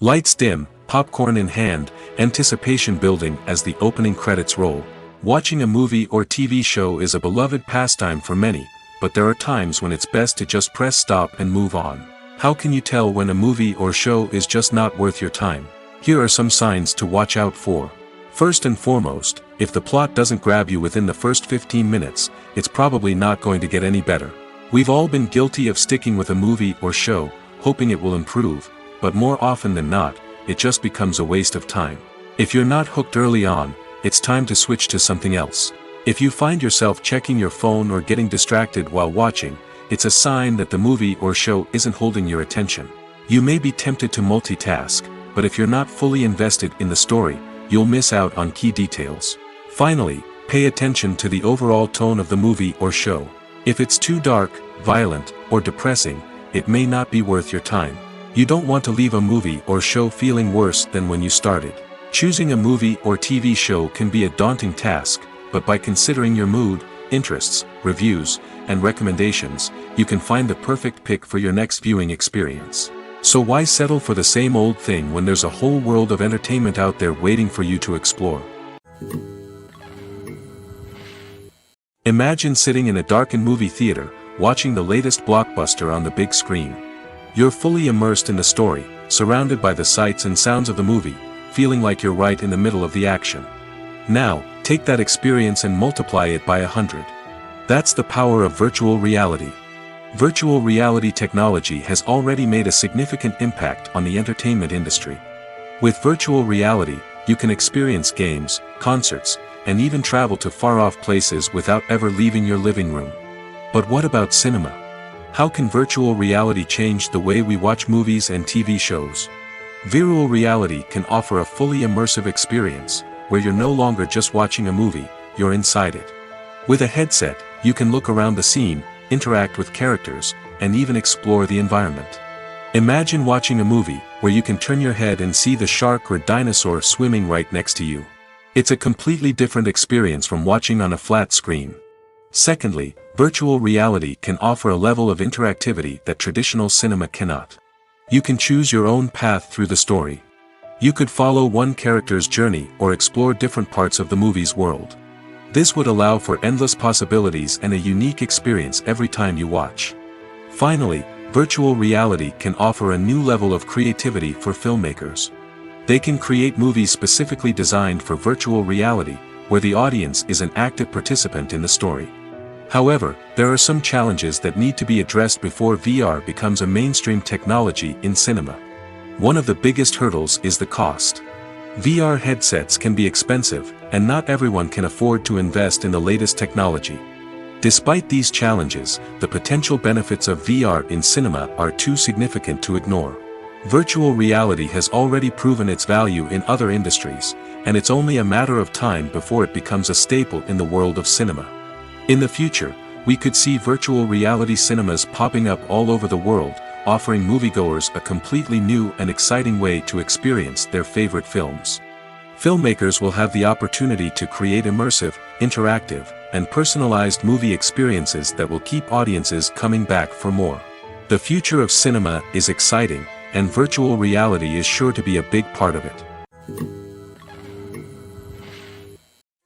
Lights dim, popcorn in hand, anticipation building as the opening credits roll. Watching a movie or TV show is a beloved pastime for many, but there are times when it's best to just press stop and move on. How can you tell when a movie or show is just not worth your time? Here are some signs to watch out for. First and foremost, if the plot doesn't grab you within the first 15 minutes, it's probably not going to get any better. We've all been guilty of sticking with a movie or show, hoping it will improve, but more often than not, it just becomes a waste of time. If you're not hooked early on, it's time to switch to something else. If you find yourself checking your phone or getting distracted while watching, it's a sign that the movie or show isn't holding your attention. You may be tempted to multitask, but if you're not fully invested in the story, you'll miss out on key details. Finally, pay attention to the overall tone of the movie or show. If it's too dark, violent, or depressing, it may not be worth your time. You don't want to leave a movie or show feeling worse than when you started. Choosing a movie or TV show can be a daunting task, but by considering your mood, interests, reviews, and recommendations, you can find the perfect pick for your next viewing experience. So why settle for the same old thing when there's a whole world of entertainment out there waiting for you to explore? Imagine sitting in a darkened movie theater, watching the latest blockbuster on the big screen. You're fully immersed in the story, surrounded by the sights and sounds of the movie, feeling like you're right in the middle of the action. Now, take that experience and multiply it by 100. That's the power of virtual reality. Virtual reality technology has already made a significant impact on the entertainment industry. With virtual reality, you can experience games, concerts, and even travel to far-off places without ever leaving your living room. But what about cinema? How can virtual reality change the way we watch movies and TV shows? Virtual reality can offer a fully immersive experience, where you're no longer just watching a movie, you're inside it. With a headset, you can look around the scene, interact with characters, and even explore the environment. Imagine watching a movie, where you can turn your head and see the shark or dinosaur swimming right next to you. It's a completely different experience from watching on a flat screen. Secondly, virtual reality can offer a level of interactivity that traditional cinema cannot. You can choose your own path through the story. You could follow one character's journey or explore different parts of the movie's world. This would allow for endless possibilities and a unique experience every time you watch. Finally, virtual reality can offer a new level of creativity for filmmakers. They can create movies specifically designed for virtual reality, where the audience is an active participant in the story. However, there are some challenges that need to be addressed before VR becomes a mainstream technology in cinema. One of the biggest hurdles is the cost. VR headsets can be expensive, and not everyone can afford to invest in the latest technology. Despite these challenges, the potential benefits of VR in cinema are too significant to ignore. Virtual reality has already proven its value in other industries, and it's only a matter of time before it becomes a staple in the world of cinema. In the future, we could see virtual reality cinemas popping up all over the world, offering moviegoers a completely new and exciting way to experience their favorite films. Filmmakers will have the opportunity to create immersive, interactive, and personalized movie experiences that will keep audiences coming back for more. The future of cinema is exciting, and virtual reality is sure to be a big part of it.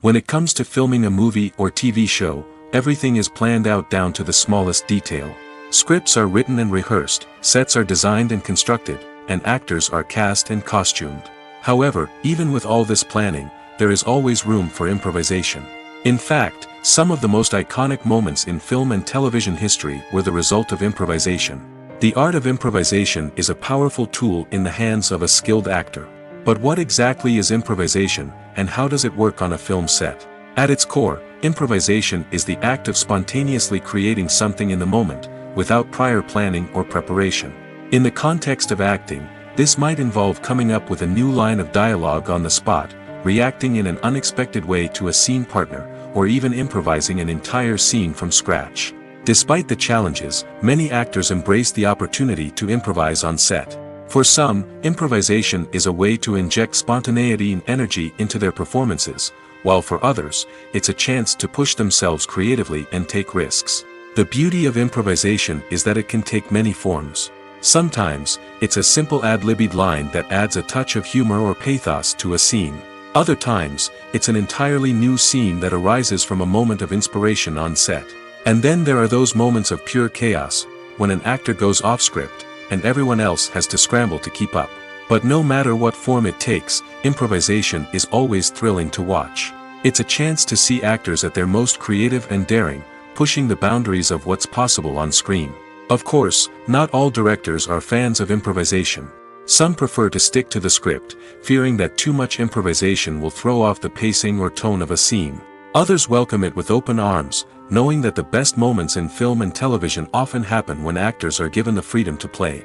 When it comes to filming a movie or TV show, everything is planned out down to the smallest detail. Scripts are written and rehearsed, sets are designed and constructed, and actors are cast and costumed. However, even with all this planning, there is always room for improvisation. In fact, some of the most iconic moments in film and television history were the result of improvisation. The art of improvisation is a powerful tool in the hands of a skilled actor. But what exactly is improvisation, and how does it work on a film set? At its core, improvisation is the act of spontaneously creating something in the moment, without prior planning or preparation. In the context of acting, this might involve coming up with a new line of dialogue on the spot, reacting in an unexpected way to a scene partner, or even improvising an entire scene from scratch. Despite the challenges, many actors embrace the opportunity to improvise on set. For some, improvisation is a way to inject spontaneity and energy into their performances, while for others, it's a chance to push themselves creatively and take risks. The beauty of improvisation is that it can take many forms. Sometimes, it's a simple ad-libbed line that adds a touch of humor or pathos to a scene. Other times, it's an entirely new scene that arises from a moment of inspiration on set. And then there are those moments of pure chaos, when an actor goes off script, and everyone else has to scramble to keep up. But no matter what form it takes, improvisation is always thrilling to watch. It's a chance to see actors at their most creative and daring, pushing the boundaries of what's possible on screen. Of course, not all directors are fans of improvisation. Some prefer to stick to the script, fearing that too much improvisation will throw off the pacing or tone of a scene. Others welcome it with open arms, knowing that the best moments in film and television often happen when actors are given the freedom to play.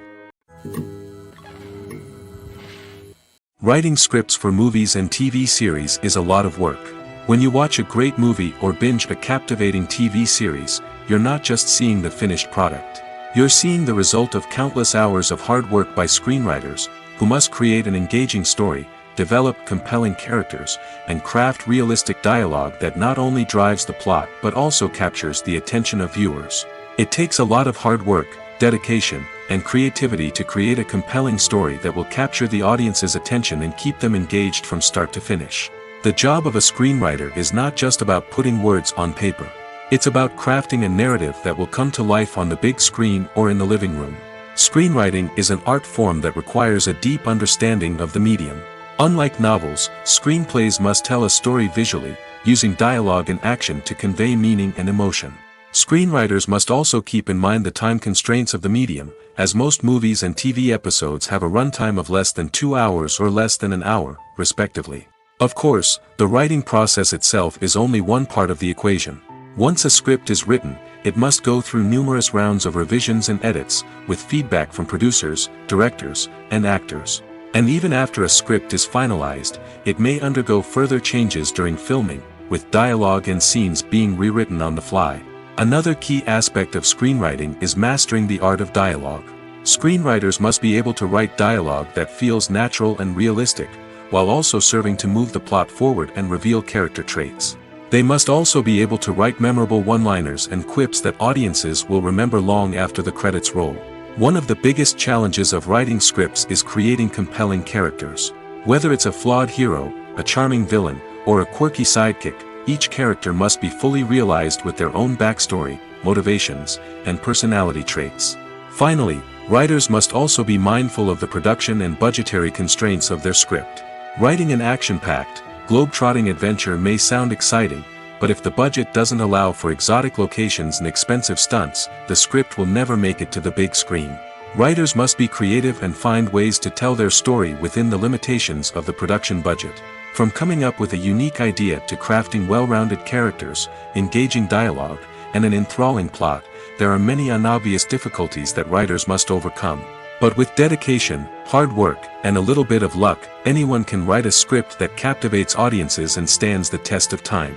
Writing scripts for movies and TV series is a lot of work. When you watch a great movie or binge a captivating TV series, you're not just seeing the finished product. You're seeing the result of countless hours of hard work by screenwriters, who must create an engaging story, develop compelling characters, and craft realistic dialogue that not only drives the plot but also captures the attention of viewers. It takes a lot of hard work, dedication, and creativity to create a compelling story that will capture the audience's attention and keep them engaged from start to finish. The job of a screenwriter is not just about putting words on paper. It's about crafting a narrative that will come to life on the big screen or in the living room. Screenwriting is an art form that requires a deep understanding of the medium. Unlike novels, screenplays must tell a story visually, using dialogue and action to convey meaning and emotion. Screenwriters must also keep in mind the time constraints of the medium, as most movies and TV episodes have a runtime of less than 2 hours or less than an hour, respectively. Of course, the writing process itself is only one part of the equation. Once a script is written, it must go through numerous rounds of revisions and edits, with feedback from producers, directors, and actors. And even after a script is finalized, it may undergo further changes during filming, with dialogue and scenes being rewritten on the fly. Another key aspect of screenwriting is mastering the art of dialogue. Screenwriters must be able to write dialogue that feels natural and realistic, while also serving to move the plot forward and reveal character traits. They must also be able to write memorable one-liners and quips that audiences will remember long after the credits roll. One of the biggest challenges of writing scripts is creating compelling characters. Whether it's a flawed hero, a charming villain, or a quirky sidekick, each character must be fully realized with their own backstory, motivations, and personality traits. Finally, writers must also be mindful of the production and budgetary constraints of their script. Writing an action-packed, globe-trotting adventure may sound exciting, but if the budget doesn't allow for exotic locations and expensive stunts, the script will never make it to the big screen. Writers must be creative and find ways to tell their story within the limitations of the production budget. From coming up with a unique idea to crafting well-rounded characters, engaging dialogue, and an enthralling plot, there are many unobvious difficulties that writers must overcome. But with dedication, hard work, and a little bit of luck, anyone can write a script that captivates audiences and stands the test of time.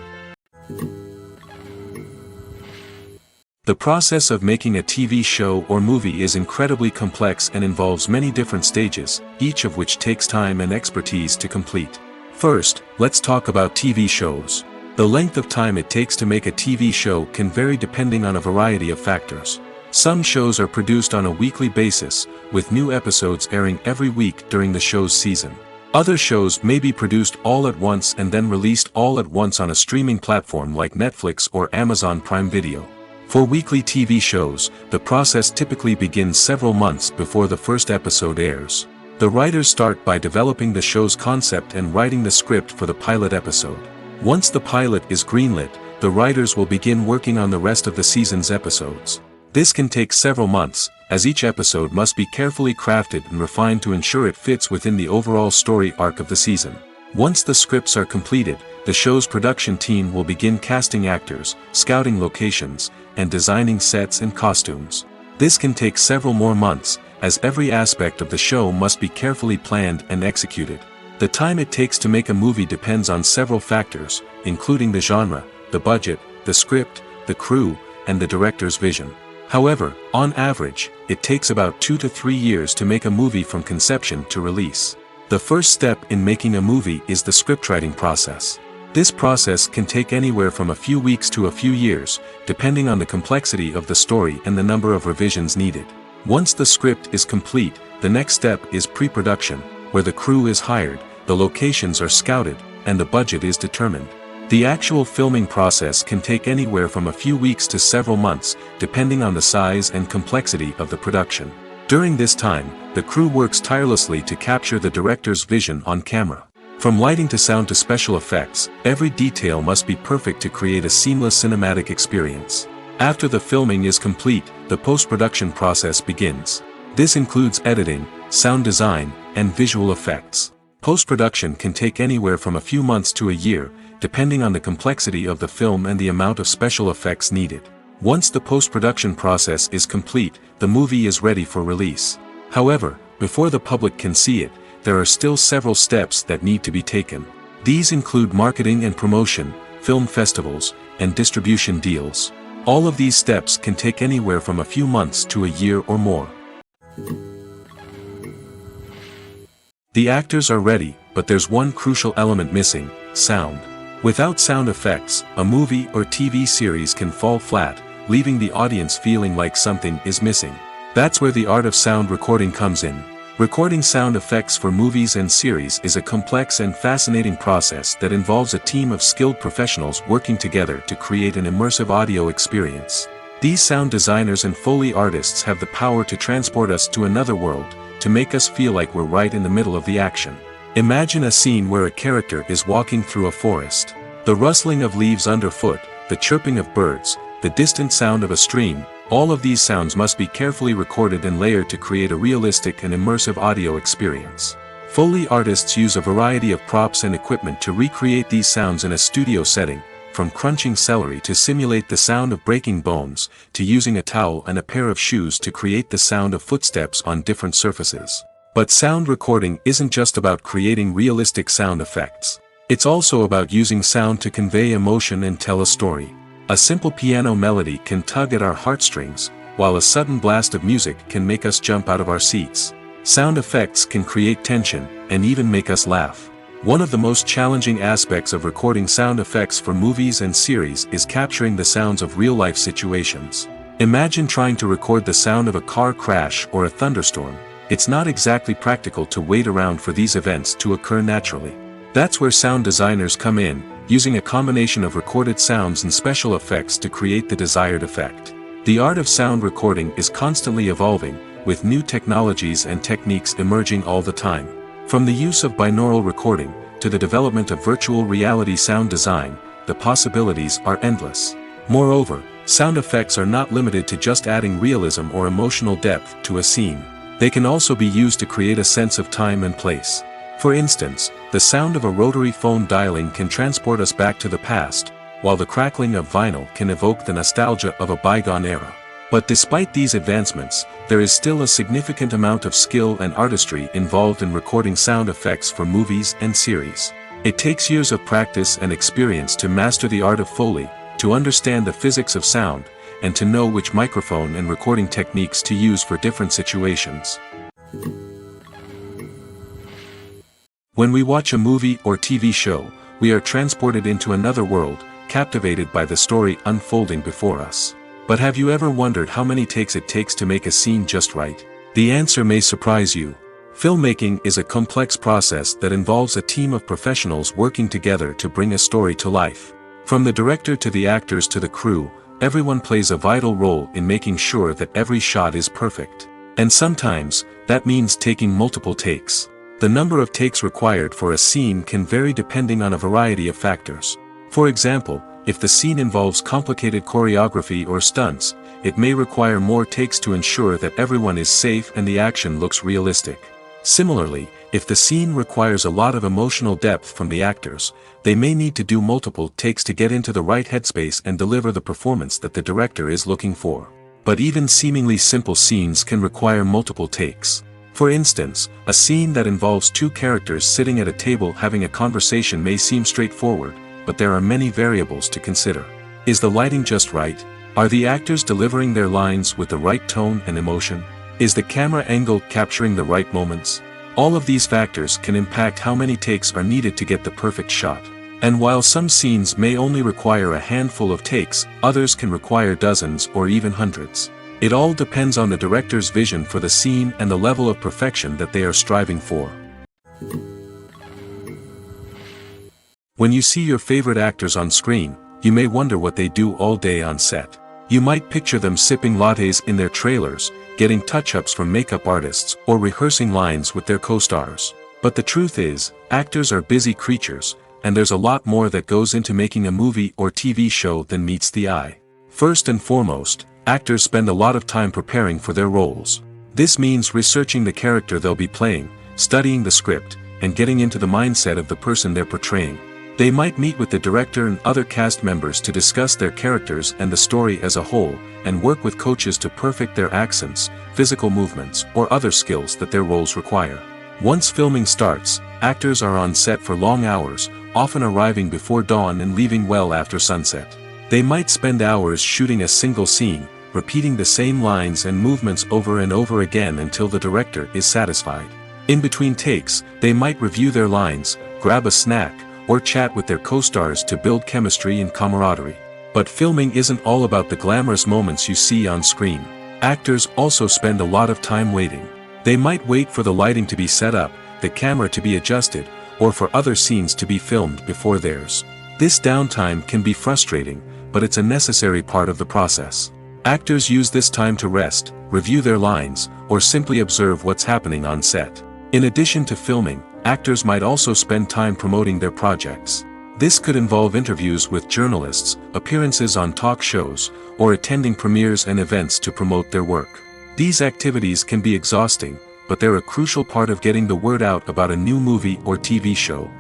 The process of making a TV show or movie is incredibly complex and involves many different stages, each of which takes time and expertise to complete. First, let's talk about TV shows. The length of time it takes to make a TV show can vary depending on a variety of factors. Some shows are produced on a weekly basis, with new episodes airing every week during the show's season. Other shows may be produced all at once and then released all at once on a streaming platform like Netflix or Amazon Prime Video. For weekly TV shows, the process typically begins several months before the first episode airs. The writers start by developing the show's concept and writing the script for the pilot episode. Once the pilot is greenlit, the writers will begin working on the rest of the season's episodes. This can take several months, as each episode must be carefully crafted and refined to ensure it fits within the overall story arc of the season. Once the scripts are completed, the show's production team will begin casting actors, scouting locations, and designing sets and costumes. This can take several more months, as every aspect of the show must be carefully planned and executed. The time it takes to make a movie depends on several factors, including the genre, the budget, the script, the crew, and the director's vision. However, on average, it takes about 2 to 3 years to make a movie from conception to release. The first step in making a movie is the scriptwriting process. This process can take anywhere from a few weeks to a few years, depending on the complexity of the story and the number of revisions needed. Once the script is complete, the next step is pre-production, where the crew is hired, the locations are scouted, and the budget is determined. The actual filming process can take anywhere from a few weeks to several months, depending on the size and complexity of the production. During this time, the crew works tirelessly to capture the director's vision on camera. From lighting to sound to special effects, every detail must be perfect to create a seamless cinematic experience. After the filming is complete, the post-production process begins. This includes editing, sound design, and visual effects. Post-production can take anywhere from a few months to a year, depending on the complexity of the film and the amount of special effects needed. Once the post-production process is complete, the movie is ready for release. However, before the public can see it, there are still several steps that need to be taken. These include marketing and promotion, film festivals, and distribution deals. All of these steps can take anywhere from a few months to a year or more. The actors are ready, but there's one crucial element missing: sound. Without sound effects, a movie or TV series can fall flat, leaving the audience feeling like something is missing. That's where the art of sound recording comes in. Recording sound effects for movies and series is a complex and fascinating process that involves a team of skilled professionals working together to create an immersive audio experience. These sound designers and Foley artists have the power to transport us to another world, to make us feel like we're right in the middle of the action. Imagine a scene where a character is walking through a forest. The rustling of leaves underfoot, the chirping of birds, the distant sound of a stream, all of these sounds must be carefully recorded and layered to create a realistic and immersive audio experience. Foley artists use a variety of props and equipment to recreate these sounds in a studio setting, from crunching celery to simulate the sound of breaking bones, to using a towel and a pair of shoes to create the sound of footsteps on different surfaces. But sound recording isn't just about creating realistic sound effects. It's also about using sound to convey emotion and tell a story. A simple piano melody can tug at our heartstrings, while a sudden blast of music can make us jump out of our seats. Sound effects can create tension, and even make us laugh. One of the most challenging aspects of recording sound effects for movies and series is capturing the sounds of real-life situations. Imagine trying to record the sound of a car crash or a thunderstorm. It's not exactly practical to wait around for these events to occur naturally. That's where sound designers come in, using a combination of recorded sounds and special effects to create the desired effect. The art of sound recording is constantly evolving, with new technologies and techniques emerging all the time. From the use of binaural recording, to the development of virtual reality sound design, the possibilities are endless. Moreover, sound effects are not limited to just adding realism or emotional depth to a scene. They can also be used to create a sense of time and place. For instance, the sound of a rotary phone dialing can transport us back to the past, while the crackling of vinyl can evoke the nostalgia of a bygone era. But despite these advancements, there is still a significant amount of skill and artistry involved in recording sound effects for movies and series. It takes years of practice and experience to master the art of Foley, to understand the physics of sound, and to know which microphone and recording techniques to use for different situations. When we watch a movie or TV show, we are transported into another world, captivated by the story unfolding before us. But have you ever wondered how many takes it takes to make a scene just right? The answer may surprise you. Filmmaking is a complex process that involves a team of professionals working together to bring a story to life. From the director to the actors to the crew, everyone plays a vital role in making sure that every shot is perfect. And sometimes, that means taking multiple takes. The number of takes required for a scene can vary depending on a variety of factors. For example, if the scene involves complicated choreography or stunts, it may require more takes to ensure that everyone is safe and the action looks realistic. Similarly, if the scene requires a lot of emotional depth from the actors, they may need to do multiple takes to get into the right headspace and deliver the performance that the director is looking for. But even seemingly simple scenes can require multiple takes. For instance, a scene that involves two characters sitting at a table having a conversation may seem straightforward, but there are many variables to consider. Is the lighting just right? Are the actors delivering their lines with the right tone and emotion? Is the camera angle capturing the right moments? All of these factors can impact how many takes are needed to get the perfect shot. And while some scenes may only require a handful of takes, others can require dozens or even hundreds. It all depends on the director's vision for the scene and the level of perfection that they are striving for. When you see your favorite actors on screen, you may wonder what they do all day on set. You might picture them sipping lattes in their trailers, getting touch-ups from makeup artists, or rehearsing lines with their co-stars. But the truth is, actors are busy creatures, and there's a lot more that goes into making a movie or TV show than meets the eye. First and foremost, actors spend a lot of time preparing for their roles. This means researching the character they'll be playing, studying the script, and getting into the mindset of the person they're portraying. They might meet with the director and other cast members to discuss their characters and the story as a whole, and work with coaches to perfect their accents, physical movements, or other skills that their roles require. Once filming starts, actors are on set for long hours, often arriving before dawn and leaving well after sunset. They might spend hours shooting a single scene, repeating the same lines and movements over and over again until the director is satisfied. In between takes, they might review their lines, grab a snack, or chat with their co-stars to build chemistry and camaraderie. But filming isn't all about the glamorous moments you see on screen. Actors also spend a lot of time waiting. They might wait for the lighting to be set up, the camera to be adjusted, or for other scenes to be filmed before theirs. This downtime can be frustrating, but it's a necessary part of the process. Actors use this time to rest, review their lines, or simply observe what's happening on set. In addition to filming, actors might also spend time promoting their projects. This could involve interviews with journalists, appearances on talk shows, or attending premieres and events to promote their work. These activities can be exhausting, but they're a crucial part of getting the word out about a new movie or TV show.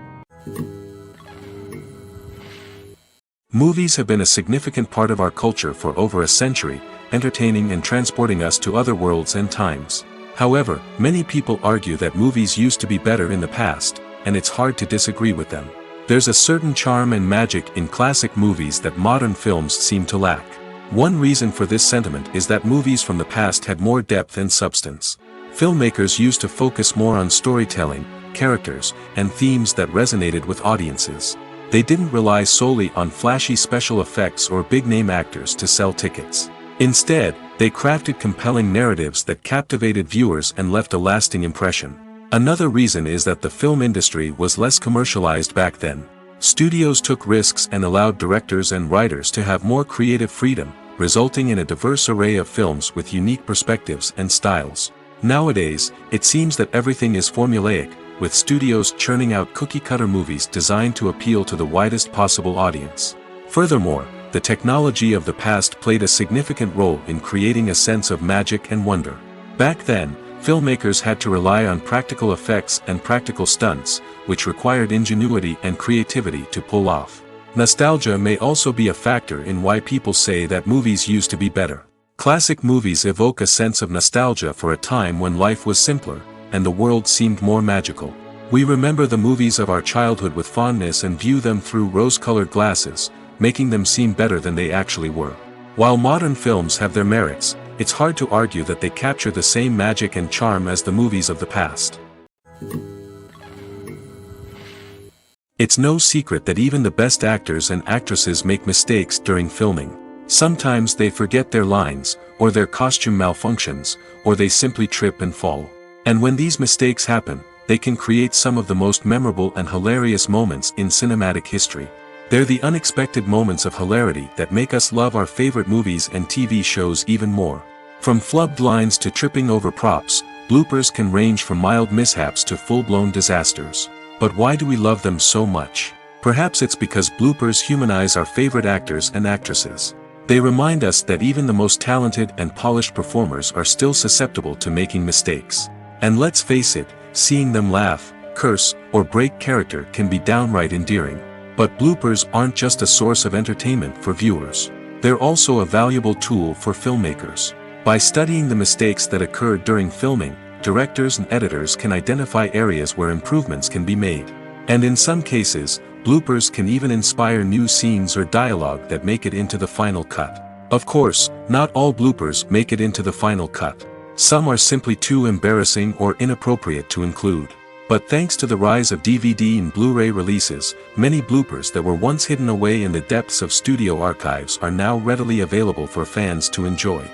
Movies have been a significant part of our culture for over a century, entertaining and transporting us to other worlds and times. However, many people argue that movies used to be better in the past, and it's hard to disagree with them. There's a certain charm and magic in classic movies that modern films seem to lack. One reason for this sentiment is that movies from the past had more depth and substance. Filmmakers used to focus more on storytelling, characters, and themes that resonated with audiences. They didn't rely solely on flashy special effects or big-name actors to sell tickets. Instead, they crafted compelling narratives that captivated viewers and left a lasting impression. Another reason is that the film industry was less commercialized back then. Studios took risks and allowed directors and writers to have more creative freedom, resulting in a diverse array of films with unique perspectives and styles. Nowadays, it seems that everything is formulaic, with studios churning out cookie-cutter movies designed to appeal to the widest possible audience. Furthermore, the technology of the past played a significant role in creating a sense of magic and wonder. Back then, filmmakers had to rely on practical effects and practical stunts, which required ingenuity and creativity to pull off. Nostalgia may also be a factor in why people say that movies used to be better. Classic movies evoke a sense of nostalgia for a time when life was simpler, and the world seemed more magical. We remember the movies of our childhood with fondness and view them through rose-colored glasses, making them seem better than they actually were. While modern films have their merits, it's hard to argue that they capture the same magic and charm as the movies of the past. It's no secret that even the best actors and actresses make mistakes during filming. Sometimes they forget their lines, or their costume malfunctions, or they simply trip and fall. And when these mistakes happen, they can create some of the most memorable and hilarious moments in cinematic history. They're the unexpected moments of hilarity that make us love our favorite movies and TV shows even more. From flubbed lines to tripping over props, bloopers can range from mild mishaps to full-blown disasters. But why do we love them so much? Perhaps it's because bloopers humanize our favorite actors and actresses. They remind us that even the most talented and polished performers are still susceptible to making mistakes. And let's face it, seeing them laugh, curse, or break character can be downright endearing. But bloopers aren't just a source of entertainment for viewers. They're also a valuable tool for filmmakers. By studying the mistakes that occurred during filming, directors and editors can identify areas where improvements can be made. And in some cases, bloopers can even inspire new scenes or dialogue that make it into the final cut. Of course, not all bloopers make it into the final cut. Some are simply too embarrassing or inappropriate to include. But thanks to the rise of DVD and Blu-ray releases, many bloopers that were once hidden away in the depths of studio archives are now readily available for fans to enjoy.